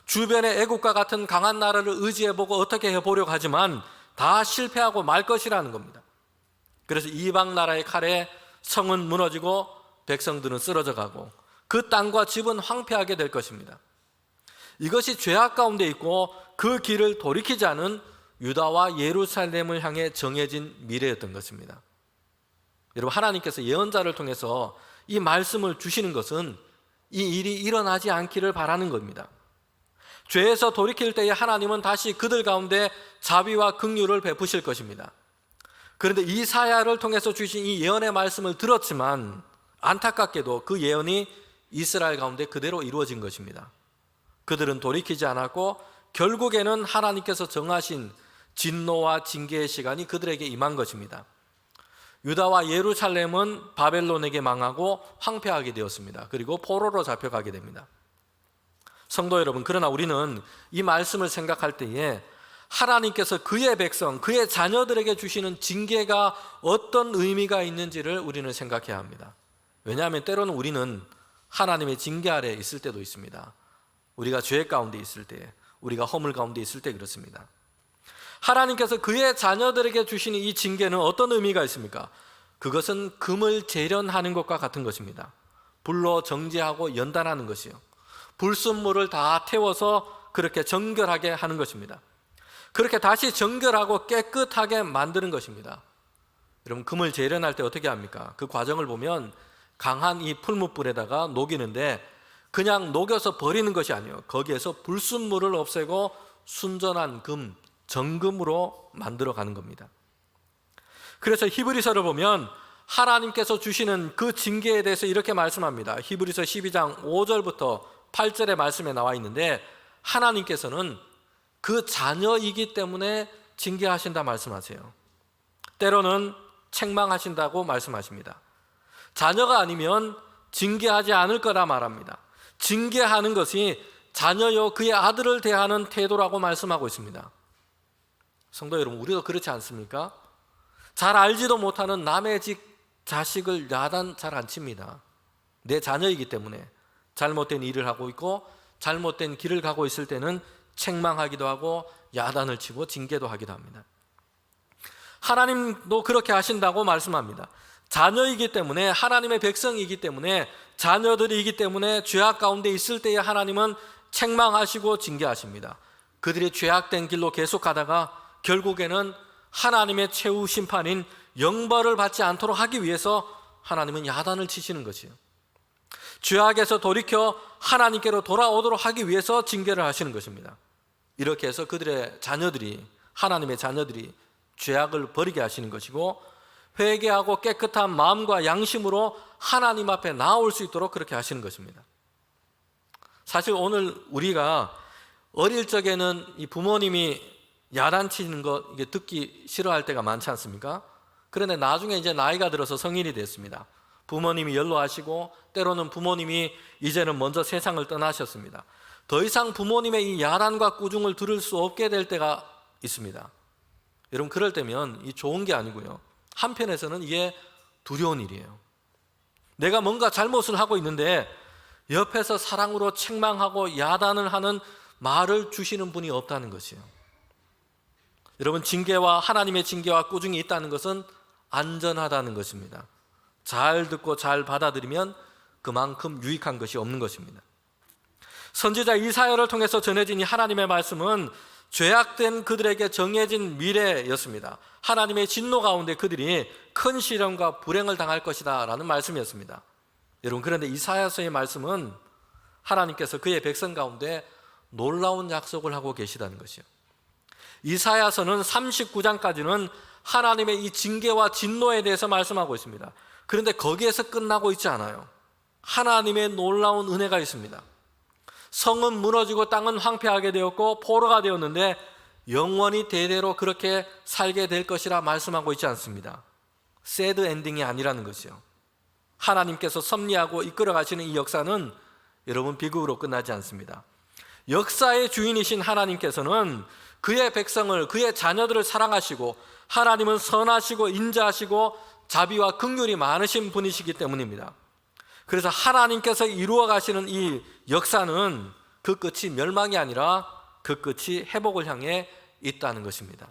주변의 애국과 같은 강한 나라를 의지해보고 어떻게 해보려고 하지만 다 실패하고 말 것이라는 겁니다. 그래서 이방 나라의 칼에 성은 무너지고 백성들은 쓰러져 가고 그 땅과 집은 황폐하게 될 것입니다. 이것이 죄악 가운데 있고 그 길을 돌이키지 않은 유다와 예루살렘을 향해 정해진 미래였던 것입니다. 여러분, 하나님께서 예언자를 통해서 이 말씀을 주시는 것은 이 일이 일어나지 않기를 바라는 겁니다. 죄에서 돌이킬 때에 하나님은 다시 그들 가운데 자비와 긍휼을 베푸실 것입니다. 그런데 이사야를 통해서 주신 이 예언의 말씀을 들었지만 안타깝게도 그 예언이 이스라엘 가운데 그대로 이루어진 것입니다. 그들은 돌이키지 않았고 결국에는 하나님께서 정하신 진노와 징계의 시간이 그들에게 임한 것입니다. 유다와 예루살렘은 바벨론에게 망하고 황폐하게 되었습니다. 그리고 포로로 잡혀가게 됩니다. 성도 여러분, 그러나 우리는 이 말씀을 생각할 때에 하나님께서 그의 백성, 그의 자녀들에게 주시는 징계가 어떤 의미가 있는지를 우리는 생각해야 합니다. 왜냐하면 때로는 우리는 하나님의 징계 아래에 있을 때도 있습니다. 우리가 죄 가운데 있을 때, 우리가 허물 가운데 있을 때 그렇습니다. 하나님께서 그의 자녀들에게 주시는 이 징계는 어떤 의미가 있습니까? 그것은 금을 재련하는 것과 같은 것입니다. 불로 정제하고 연단하는 것이요, 불순물을 다 태워서 그렇게 정결하게 하는 것입니다. 그렇게 다시 정결하고 깨끗하게 만드는 것입니다. 여러분, 금을 재련할 때 어떻게 합니까? 그 과정을 보면 강한 이 풀무불에다가 녹이는데 그냥 녹여서 버리는 것이 아니에요. 거기에서 불순물을 없애고 순전한 금, 정금으로 만들어가는 겁니다. 그래서 히브리서를 보면 하나님께서 주시는 그 징계에 대해서 이렇게 말씀합니다. 히브리서 12장 5절부터 8절의 말씀에 나와 있는데 하나님께서는 그 자녀이기 때문에 징계하신다 말씀하세요. 때로는 책망하신다고 말씀하십니다. 자녀가 아니면 징계하지 않을 거라 말합니다. 징계하는 것이 자녀요 그의 아들을 대하는 태도라고 말씀하고 있습니다. 성도 여러분, 우리도 그렇지 않습니까? 잘 알지도 못하는 남의 집 자식을 야단 잘 안 칩니다. 내 자녀이기 때문에 잘못된 일을 하고 있고 잘못된 길을 가고 있을 때는 책망하기도 하고 야단을 치고 징계도 하기도 합니다. 하나님도 그렇게 하신다고 말씀합니다. 자녀이기 때문에, 하나님의 백성이기 때문에, 자녀들이기 때문에 죄악 가운데 있을 때에 하나님은 책망하시고 징계하십니다. 그들이 죄악된 길로 계속 가다가 결국에는 하나님의 최후 심판인 영벌을 받지 않도록 하기 위해서 하나님은 야단을 치시는 것이에요. 죄악에서 돌이켜 하나님께로 돌아오도록 하기 위해서 징계를 하시는 것입니다. 이렇게 해서 그들의 자녀들이, 하나님의 자녀들이 죄악을 버리게 하시는 것이고, 회개하고 깨끗한 마음과 양심으로 하나님 앞에 나올 수 있도록 그렇게 하시는 것입니다. 사실 오늘 우리가 어릴 적에는 이 부모님이 야단치는 거 이게 듣기 싫어할 때가 많지 않습니까? 그런데 나중에 이제 나이가 들어서 성인이 됐습니다. 부모님이 연로하시고 때로는 부모님이 이제는 먼저 세상을 떠나셨습니다. 더 이상 부모님의 이 야단과 꾸중을 들을 수 없게 될 때가 있습니다. 여러분, 그럴 때면 이 좋은 게 아니고요, 한편에서는 이게 두려운 일이에요. 내가 뭔가 잘못을 하고 있는데 옆에서 사랑으로 책망하고 야단을 하는 말을 주시는 분이 없다는 것이에요. 여러분, 징계와 하나님의 징계와 꾸중이 있다는 것은 안전하다는 것입니다. 잘 듣고 잘 받아들이면 그만큼 유익한 것이 없는 것입니다. 선지자 이사야를 통해서 전해진 이 하나님의 말씀은 죄악된 그들에게 정해진 미래였습니다. 하나님의 진노 가운데 그들이 큰 시련과 불행을 당할 것이다 라는 말씀이었습니다. 여러분, 그런데 이사야서의 말씀은 하나님께서 그의 백성 가운데 놀라운 약속을 하고 계시다는 것이요. 이사야서는 39장까지는 하나님의 이 징계와 진노에 대해서 말씀하고 있습니다. 그런데 거기에서 끝나고 있지 않아요. 하나님의 놀라운 은혜가 있습니다. 성은 무너지고 땅은 황폐하게 되었고 포로가 되었는데 영원히 대대로 그렇게 살게 될 것이라 말씀하고 있지 않습니다. 새드 엔딩이 아니라는 것이요. 하나님께서 섭리하고 이끌어 가시는 이 역사는 여러분 비극으로 끝나지 않습니다. 역사의 주인이신 하나님께서는 그의 백성을, 그의 자녀들을 사랑하시고 하나님은 선하시고 인자하시고 자비와 긍휼이 많으신 분이시기 때문입니다. 그래서 하나님께서 이루어 가시는 이 역사는 그 끝이 멸망이 아니라 그 끝이 회복을 향해 있다는 것입니다.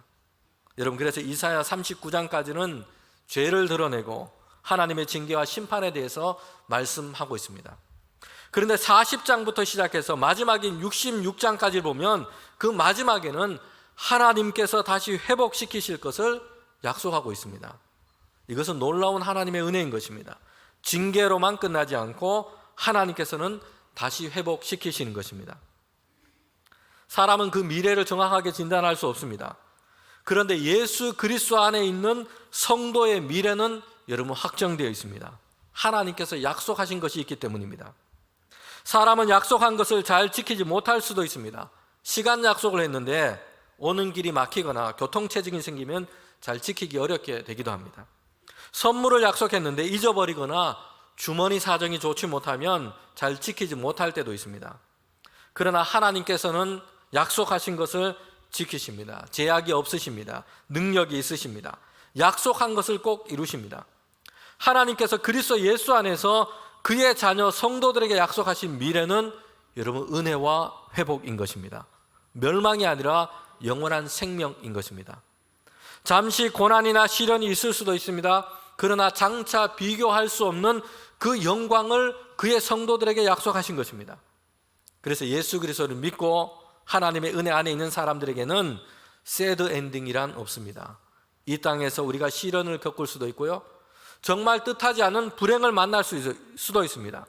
여러분, 그래서 이사야 39장까지는 죄를 드러내고 하나님의 징계와 심판에 대해서 말씀하고 있습니다. 그런데 40장부터 시작해서 마지막인 66장까지 보면 그 마지막에는 하나님께서 다시 회복시키실 것을 약속하고 있습니다. 이것은 놀라운 하나님의 은혜인 것입니다. 징계로만 끝나지 않고 하나님께서는 다시 회복시키시는 것입니다. 사람은 그 미래를 정확하게 진단할 수 없습니다. 그런데 예수 그리스도 안에 있는 성도의 미래는 여러분 확정되어 있습니다. 하나님께서 약속하신 것이 있기 때문입니다. 사람은 약속한 것을 잘 지키지 못할 수도 있습니다. 시간 약속을 했는데 오는 길이 막히거나 교통체증이 생기면 잘 지키기 어렵게 되기도 합니다. 선물을 약속했는데 잊어버리거나 주머니 사정이 좋지 못하면 잘 지키지 못할 때도 있습니다. 그러나 하나님께서는 약속하신 것을 지키십니다. 제약이 없으십니다. 능력이 있으십니다. 약속한 것을 꼭 이루십니다. 하나님께서 그리스도 예수 안에서 그의 자녀 성도들에게 약속하신 미래는 여러분 은혜와 회복인 것입니다. 멸망이 아니라 영원한 생명인 것입니다. 잠시 고난이나 시련이 있을 수도 있습니다. 그러나 장차 비교할 수 없는 그 영광을 그의 성도들에게 약속하신 것입니다. 그래서 예수 그리스도를 믿고 하나님의 은혜 안에 있는 사람들에게는 새드 엔딩이란 없습니다. 이 땅에서 우리가 시련을 겪을 수도 있고요, 정말 뜻하지 않은 불행을 만날 수도 있습니다.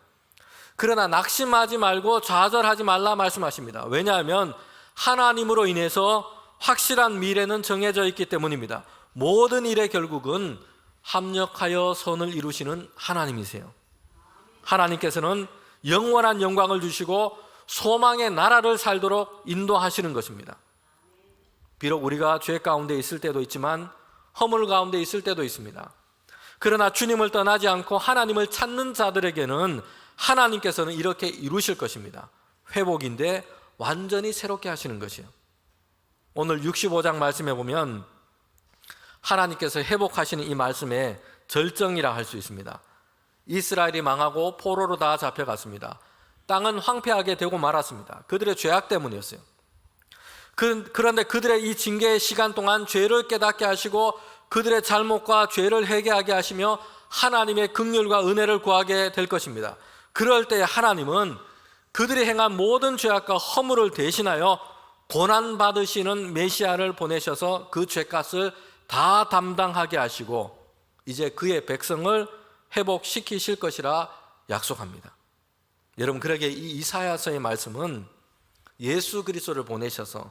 그러나 낙심하지 말고 좌절하지 말라 말씀하십니다. 왜냐하면 하나님으로 인해서 확실한 미래는 정해져 있기 때문입니다. 모든 일의 결국은 합력하여 선을 이루시는 하나님이세요. 하나님께서는 영원한 영광을 주시고 소망의 나라를 살도록 인도하시는 것입니다. 비록 우리가 죄 가운데 있을 때도 있지만 허물 가운데 있을 때도 있습니다. 그러나 주님을 떠나지 않고 하나님을 찾는 자들에게는 하나님께서는 이렇게 이루실 것입니다. 회복인데 완전히 새롭게 하시는 것이에요. 오늘 65장 말씀에 보면 하나님께서 회복하시는 이 말씀의 절정이라 할 수 있습니다. 이스라엘이 망하고 포로로 다 잡혀갔습니다. 땅은 황폐하게 되고 말았습니다. 그들의 죄악 때문이었어요. 그런데 그들의 이 징계의 시간 동안 죄를 깨닫게 하시고 그들의 잘못과 죄를 회개하게 하시며 하나님의 긍휼과 은혜를 구하게 될 것입니다. 그럴 때 하나님은 그들이 행한 모든 죄악과 허물을 대신하여 고난받으시는 메시아를 보내셔서 그 죄값을 다 담당하게 하시고 이제 그의 백성을 회복시키실 것이라 약속합니다. 여러분, 그러게 이 이사야서의 말씀은 예수 그리스도를 보내셔서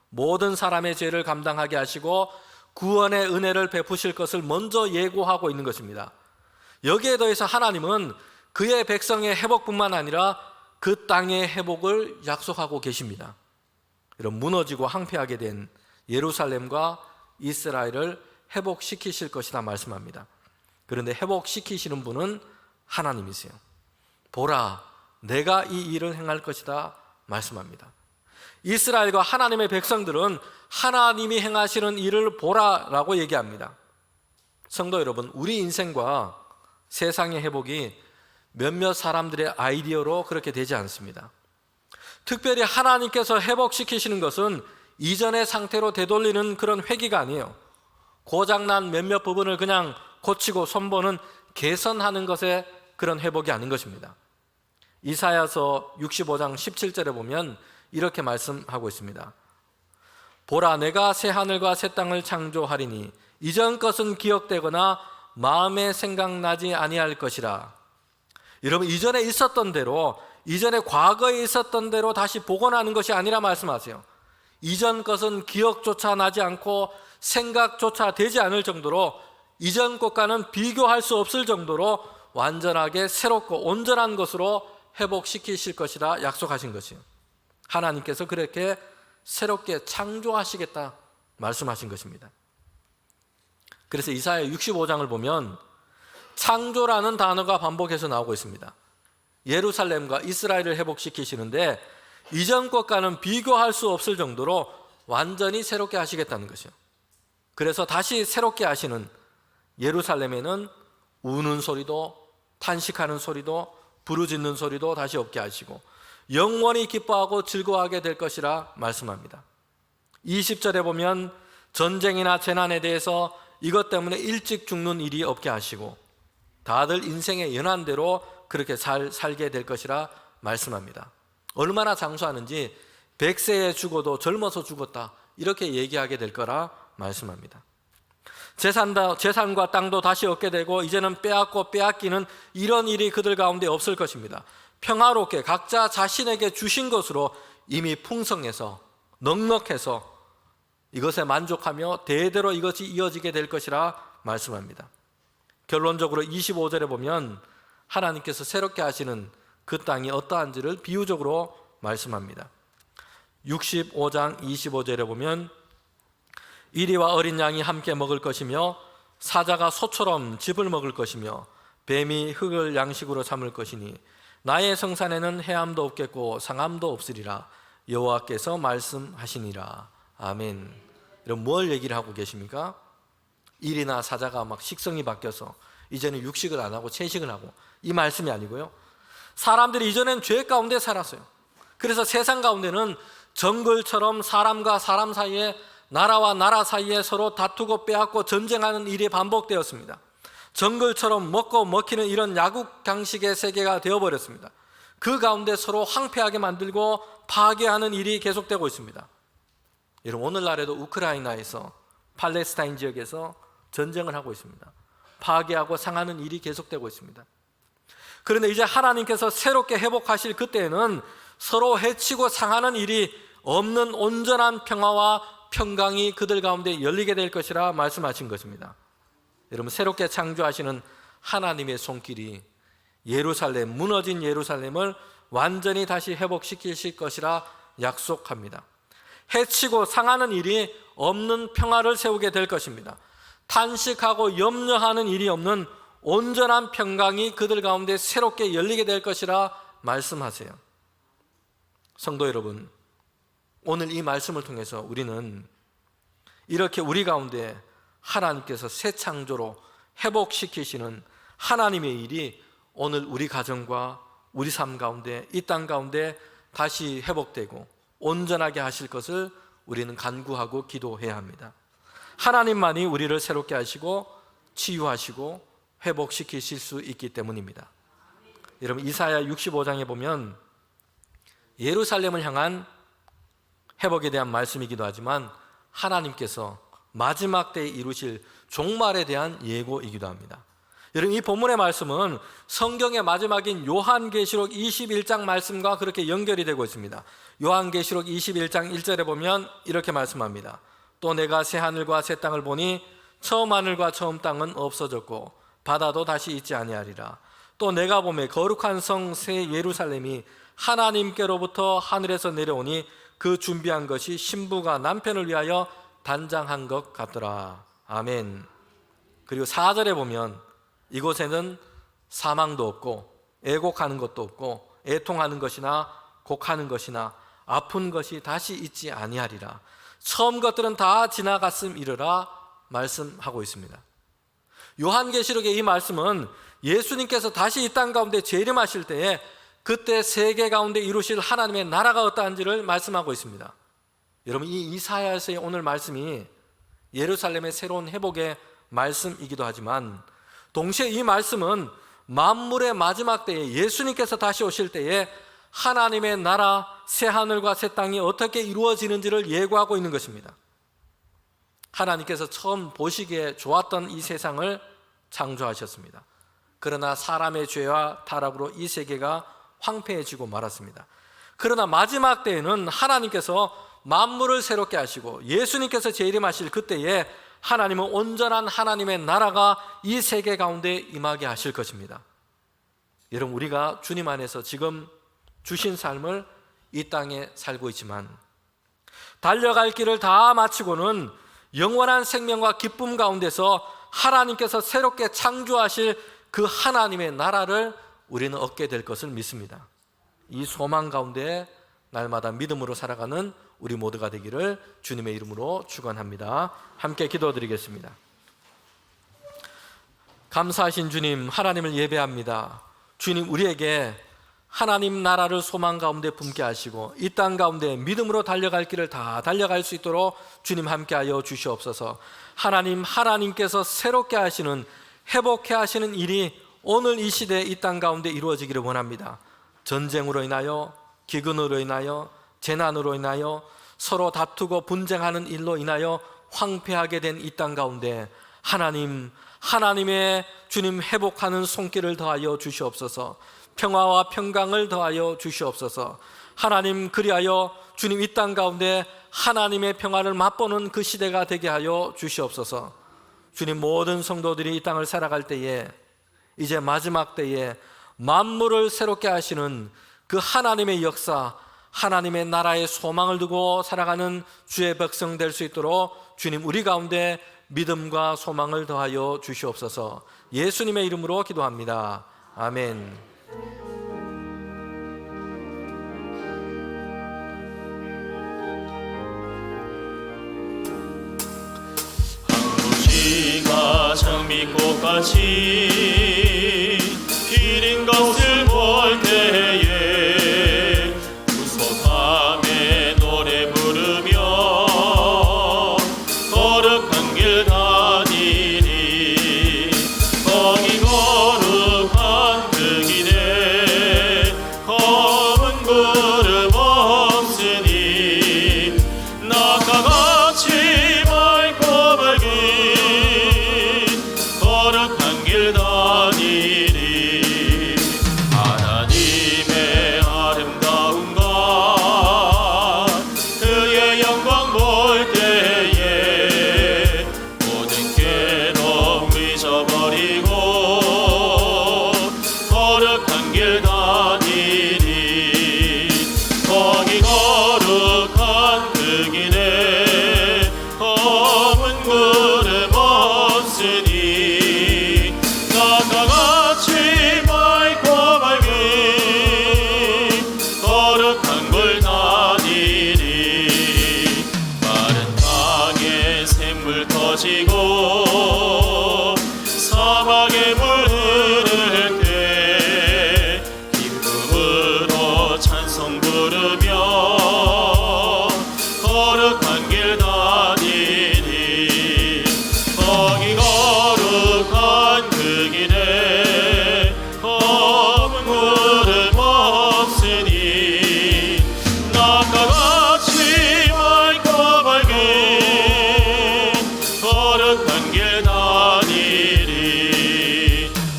모든 사람의 죄를 감당하게 하시고 구원의 은혜를 베푸실 것을 먼저 예고하고 있는 것입니다. 여기에 더해서 하나님은 그의 백성의 회복뿐만 아니라 그 땅의 회복을 약속하고 계십니다. 이런 무너지고 황폐하게 된 예루살렘과 이스라엘을 회복시키실 것이다 말씀합니다. 그런데 회복시키시는 분은 하나님이세요. 보라, 내가 이 일을 행할 것이다 말씀합니다. 이스라엘과 하나님의 백성들은 하나님이 행하시는 일을 보라라고 얘기합니다. 성도 여러분, 우리 인생과 세상의 회복이 몇몇 사람들의 아이디어로 그렇게 되지 않습니다. 특별히 하나님께서 회복시키시는 것은 이전의 상태로 되돌리는 그런 회기가 아니에요. 고장난 몇몇 부분을 그냥 고치고 손보는 개선하는 것의 그런 회복이 아닌 것입니다. 이사야서 65장 17절에 보면 이렇게 말씀하고 있습니다. 보라, 내가 새 하늘과 새 땅을 창조하리니 이전 것은 기억되거나 마음에 생각나지 아니할 것이라. 여러분, 이전에 있었던 대로, 이전에 과거에 있었던 대로 다시 복원하는 것이 아니라 말씀하세요. 이전 것은 기억조차 나지 않고 생각조차 되지 않을 정도로 이전 것과는 비교할 수 없을 정도로 완전하게 새롭고 온전한 것으로 회복시키실 것이라 약속하신 것이에요. 하나님께서 그렇게 새롭게 창조하시겠다 말씀하신 것입니다. 그래서 이사야 65장을 보면 창조라는 단어가 반복해서 나오고 있습니다. 예루살렘과 이스라엘을 회복시키시는데 이전 것과는 비교할 수 없을 정도로 완전히 새롭게 하시겠다는 것이요. 그래서 다시 새롭게 하시는 예루살렘에는 우는 소리도 탄식하는 소리도 부르짖는 소리도 다시 없게 하시고 영원히 기뻐하고 즐거워하게 될 것이라 말씀합니다. 20절에 보면 전쟁이나 재난에 대해서 이것 때문에 일찍 죽는 일이 없게 하시고 다들 인생의 연한대로 그렇게 살게 될 것이라 말씀합니다. 얼마나 장수하는지 100세에 죽어도 젊어서 죽었다 이렇게 얘기하게 될 거라 말씀합니다. 재산과 땅도 다시 얻게 되고 이제는 빼앗고 빼앗기는 이런 일이 그들 가운데 없을 것입니다. 평화롭게 각자 자신에게 주신 것으로 이미 풍성해서 넉넉해서 이것에 만족하며 대대로 이것이 이어지게 될 것이라 말씀합니다. 결론적으로 25절에 보면 하나님께서 새롭게 하시는 그 땅이 어떠한지를 비유적으로 말씀합니다. 65장 25절에 보면 이리와 어린 양이 함께 먹을 것이며 사자가 소처럼 즙을 먹을 것이며 뱀이 흙을 양식으로 삼을 것이니 나의 성산에는 해함도 없겠고 상함도 없으리라 여호와께서 말씀하시니라. 아멘. 여러분, 뭘 얘기를 하고 계십니까? 일이나 사자가 막 식성이 바뀌어서 이제는 육식을 안 하고 채식을 하고 이 말씀이 아니고요. 사람들이 이전엔 죄 가운데 살았어요. 그래서 세상 가운데는 정글처럼 사람과 사람 사이에 나라와 나라 사이에 서로 다투고 빼앗고 전쟁하는 일이 반복되었습니다. 정글처럼 먹고 먹히는 이런 야국강식의 세계가 되어버렸습니다. 그 가운데 서로 황폐하게 만들고 파괴하는 일이 계속되고 있습니다. 여러분, 오늘날에도 우크라이나에서 팔레스타인 지역에서 전쟁을 하고 있습니다. 파괴하고 상하는 일이 계속되고 있습니다. 그런데 이제 하나님께서 새롭게 회복하실 그때에는 서로 해치고 상하는 일이 없는 온전한 평화와 평강이 그들 가운데 열리게 될 것이라 말씀하신 것입니다. 여러분, 새롭게 창조하시는 하나님의 손길이 예루살렘, 무너진 예루살렘을 완전히 다시 회복시키실 것이라 약속합니다. 해치고 상하는 일이 없는 평화를 세우게 될 것입니다. 탄식하고 염려하는 일이 없는 온전한 평강이 그들 가운데 새롭게 열리게 될 것이라 말씀하세요. 성도 여러분, 오늘 이 말씀을 통해서 우리는 이렇게 우리 가운데 하나님께서 새 창조로 회복시키시는 하나님의 일이 오늘 우리 가정과 우리 삶 가운데, 이 땅 가운데 다시 회복되고 온전하게 하실 것을 우리는 간구하고 기도해야 합니다. 하나님만이 우리를 새롭게 하시고 치유하시고 회복시키실 수 있기 때문입니다. 여러분, 이사야 65장에 보면 예루살렘을 향한 회복에 대한 말씀이기도 하지만 하나님께서 마지막 때에 이루실 종말에 대한 예고이기도 합니다. 여러분, 이 본문의 말씀은 성경의 마지막인 요한계시록 21장 말씀과 그렇게 연결이 되고 있습니다. 요한계시록 21장 1절에 보면 이렇게 말씀합니다. 또 내가 새 하늘과 새 땅을 보니 처음 하늘과 처음 땅은 없어졌고 바다도 다시 있지 아니하리라. 또 내가 보매 거룩한 성 새 예루살렘이 하나님께로부터 하늘에서 내려오니 그 준비한 것이 신부가 남편을 위하여 단장한 것 같더라. 아멘. 그리고 4절에 보면 이곳에는 사망도 없고 애곡하는 것도 없고 애통하는 것이나 곡하는 것이나 아픈 것이 다시 있지 아니하리라. 처음 것들은 다 지나갔음이르라 말씀하고 있습니다. 요한계시록의 이 말씀은 예수님께서 다시 이 땅 가운데 재림하실 때에 그때 세계 가운데 이루실 하나님의 나라가 어떠한지를 말씀하고 있습니다. 여러분, 이 이사야서의 오늘 말씀이 예루살렘의 새로운 회복의 말씀이기도 하지만 동시에 이 말씀은 만물의 마지막 때에 예수님께서 다시 오실 때에 하나님의 나라 새 하늘과 새 땅이 어떻게 이루어지는지를 예고하고 있는 것입니다. 하나님께서 처음 보시기에 좋았던 이 세상을 창조하셨습니다. 그러나 사람의 죄와 타락으로 이 세계가 황폐해지고 말았습니다. 그러나 마지막 때에는 하나님께서 만물을 새롭게 하시고 예수님께서 재림하실 그때에 하나님은 온전한 하나님의 나라가 이 세계 가운데 임하게 하실 것입니다. 여러분, 우리가 주님 안에서 지금 주신 삶을 이 땅에 살고 있지만 달려갈 길을 다 마치고는 영원한 생명과 기쁨 가운데서 하나님께서 새롭게 창조하실 그 하나님의 나라를 우리는 얻게 될 것을 믿습니다. 이 소망 가운데 날마다 믿음으로 살아가는 우리 모두가 되기를 주님의 이름으로 축원합니다. 함께 기도드리겠습니다. 감사하신 주님, 하나님을 예배합니다. 주님, 우리에게 하나님 나라를 소망 가운데 품게 하시고 이 땅 가운데 믿음으로 달려갈 길을 다 달려갈 수 있도록 주님 함께하여 주시옵소서. 하나님께서 새롭게 하시는, 회복해 하시는 일이 오늘 이 시대에 이 땅 가운데 이루어지기를 원합니다. 전쟁으로 인하여, 기근으로 인하여, 재난으로 인하여, 서로 다투고 분쟁하는 일로 인하여 황폐하게 된 이 땅 가운데 하나님의 주님 회복하는 손길을 더하여 주시옵소서. 평화와 평강을 더하여 주시옵소서. 하나님, 그리하여 주님 이 땅 가운데 하나님의 평화를 맛보는 그 시대가 되게 하여 주시옵소서. 주님, 모든 성도들이 이 땅을 살아갈 때에, 이제 마지막 때에 만물을 새롭게 하시는 그 하나님의 역사, 하나님의 나라의 소망을 두고 살아가는 주의 백성 될 수 있도록 주님 우리 가운데 믿음과 소망을 더하여 주시옵소서. 예수님의 이름으로 기도합니다. 아멘. 시가 장미꽃같이 피는 것을 볼 때에 구속함에 노래 부르며 거룩한 길 다니리. 거기 거룩한 그 길에 검은 구름 없으니 낙과 같이 맑고 밝은 거룩한 길 다니리. 터지고 사막의 물 흐를 때 기쁨으로 찬송 부르며 거룩한 길 다니리. 거기 거룩한 그 길에 검은 구름 없으니 낮과 같이 맑고 밝은 거룩한 길 다니리.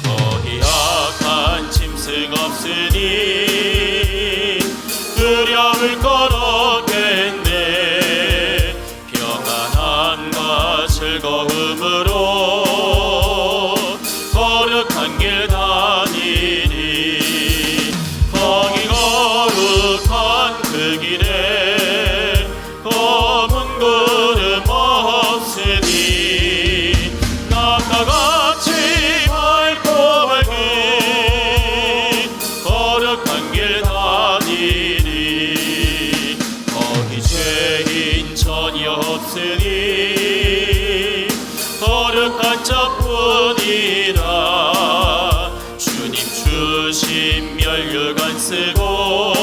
거기 악한 짐승 없으니 두려울 것 없겠네. 평안함과 즐거움으로 거룩한 길 다니리. 거기 거룩한 그 길에 검은 구름 없으니 낮과 같이 맑고 밝은 거룩한 길 다니리. 거기 죄인 전혀 없으니 거룩한 자뿐이라. 주님 주신 면류관 쓰고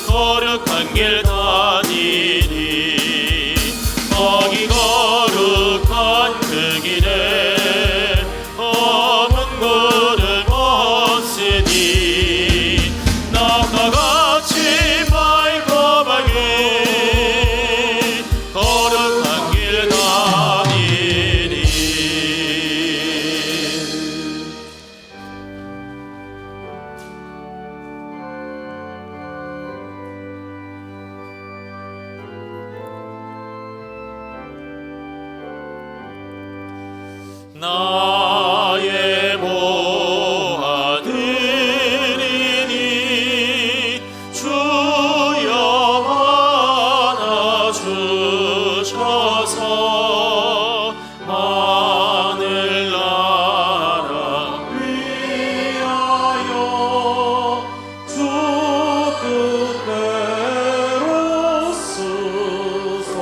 거룩한 길 다니리. 거기 거룩한 그 길에 검은 구름 없으니 낮과 같이 맑고 밝은 거룩한 길 다니리. 나의 모아들이니 주여 안아주셔서 하늘나라 위하여 주 뜻대로 쓰소서.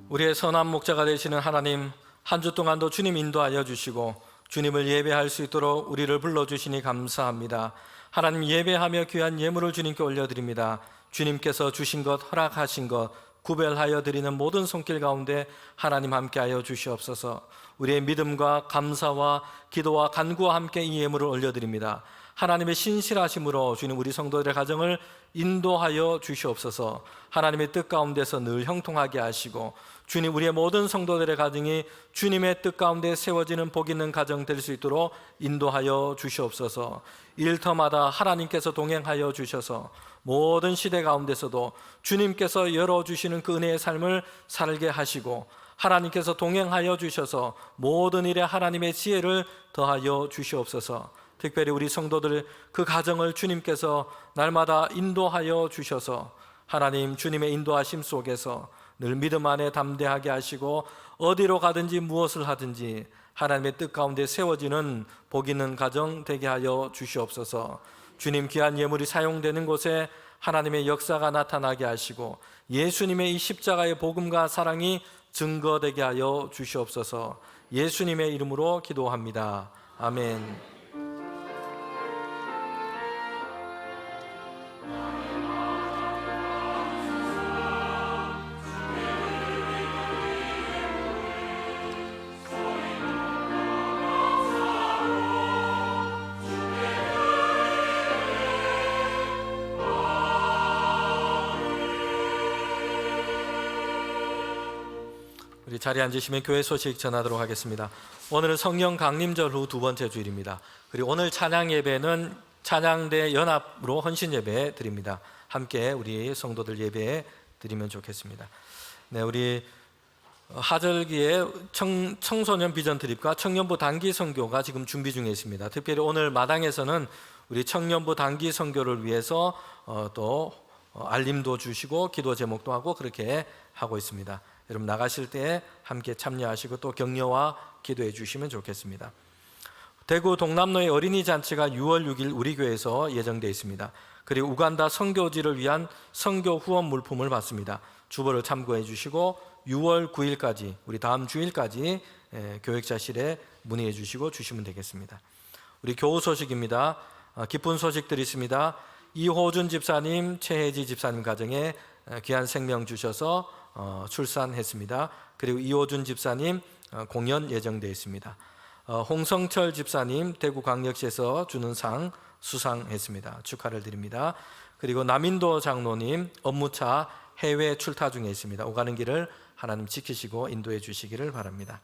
우리의 선한 목자가 되시는 하나님, 한 주 동안도 주님 인도하여 주시고 주님을 예배할 수 있도록 우리를 불러주시니 감사합니다. 하나님, 예배하며 귀한 예물을 주님께 올려드립니다. 주님께서 주신 것, 허락하신 것 구별하여 드리는 모든 손길 가운데 하나님 함께하여 주시옵소서. 우리의 믿음과 감사와 기도와 간구와 함께 이 예물을 올려드립니다. 하나님의 신실하심으로 주님 우리 성도들의 가정을 인도하여 주시옵소서. 하나님의 뜻 가운데서 늘 형통하게 하시고 주님 우리의 모든 성도들의 가정이 주님의 뜻 가운데 세워지는 복 있는 가정 될 수 있도록 인도하여 주시옵소서. 일터마다 하나님께서 동행하여 주셔서 모든 시대 가운데서도 주님께서 열어주시는 그 은혜의 삶을 살게 하시고 하나님께서 동행하여 주셔서 모든 일에 하나님의 지혜를 더하여 주시옵소서. 특별히 우리 성도들 그 가정을 주님께서 날마다 인도하여 주셔서 하나님 주님의 인도하심 속에서 늘 믿음 안에 담대하게 하시고 어디로 가든지 무엇을 하든지 하나님의 뜻 가운데 세워지는 복 있는 가정 되게 하여 주시옵소서. 주님 귀한 예물이 사용되는 곳에 하나님의 역사가 나타나게 하시고 예수님의 이 십자가의 복음과 사랑이 증거되게 하여 주시옵소서. 예수님의 이름으로 기도합니다. 아멘. 우리 자리에 앉으시면 교회 소식 전하도록 하겠습니다. 오늘은 성령 강림절 후 두 번째 주일입니다. 그리고 오늘 찬양 예배는 찬양대 연합으로 헌신 예배 드립니다. 함께 우리 성도들 예배 드리면 좋겠습니다. 네, 우리 하절기에 청소년 비전 트립과 청년부 단기 선교가 지금 준비 중에 있습니다. 특별히 오늘 마당에서는 우리 청년부 단기 선교를 위해서 또 알림도 주시고 기도 제목도 하고 그렇게 하고 있습니다. 여러분 나가실 때 함께 참여하시고 또 격려와 기도해 주시면 좋겠습니다. 대구 동남로의 어린이 잔치가 6월 6일 우리 교회에서 예정되어 있습니다. 그리고 우간다 선교지를 위한 선교 후원 물품을 받습니다. 주보를 참고해 주시고 6월 9일까지 우리 다음 주일까지 교역자실에 문의해 주시고 주시면 되겠습니다. 우리 교우 소식입니다. 기쁜 소식들이 있습니다. 이호준 집사님, 최혜지 집사님 가정에 귀한 생명 주셔서 출산했습니다. 그리고 이호준 집사님 공연 예정되어 있습니다. 홍성철 집사님 대구광역시에서 주는 상 수상했습니다. 축하를 드립니다. 그리고 남인도 장로님 업무차 해외 출타 중에 있습니다. 오가는 길을 하나님 지키시고 인도해 주시기를 바랍니다.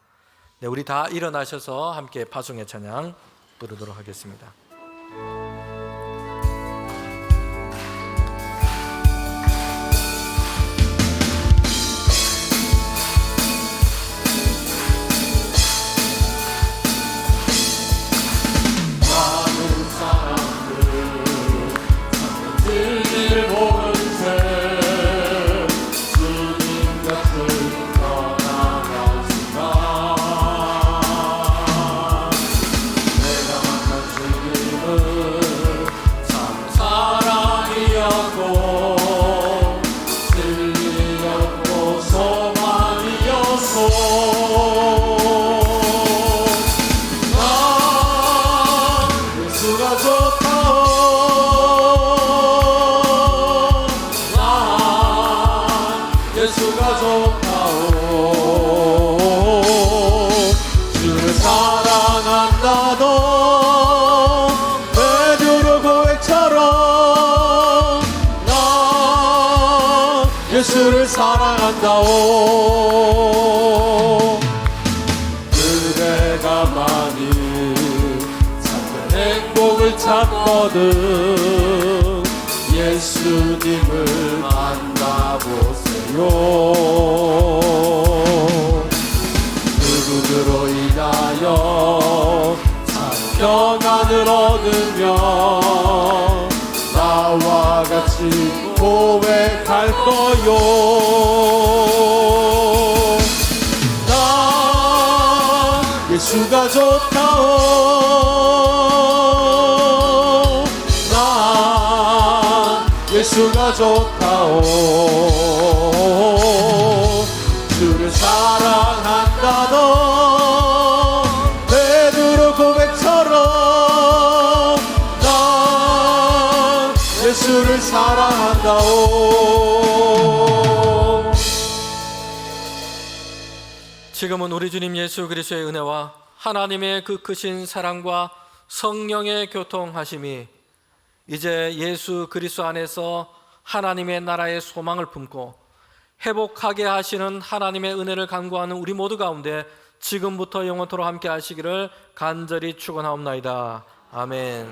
네, 우리 다 일어나셔서 함께 파송의 찬양 부르도록 하겠습니다. 늘 보는 새 주님 곁을 떠나가지만 내가 만난 주님은 참 사랑이었고 진리였고 소망이었소. 난 예수가 좋다오. 예수가 좋다오. 주를 사랑한다던 베드로 고백처럼 나 예수를 사랑한다오. 그대가 많이 찾는 행복을 찾거든 예수님을 만나보세요. 그분으로 인하여 참 평안을 얻으며 나와 같이 고백할 거요. 나 예수가 좋다오. 예수가 좋다오. 주를 사랑한다던 베드로 고백처럼 난 예수를 사랑한다오. 지금은 우리 주님 예수 그리스도의 은혜와 하나님의 그 크신 사랑과 성령의 교통하심이 이제 예수 그리스도 안에서 하나님의 나라의 소망을 품고 회복하게 하시는 하나님의 은혜를 간구하는 우리 모두 가운데 지금부터 영원토록 함께 하시기를 간절히 축원하옵나이다. 아멘.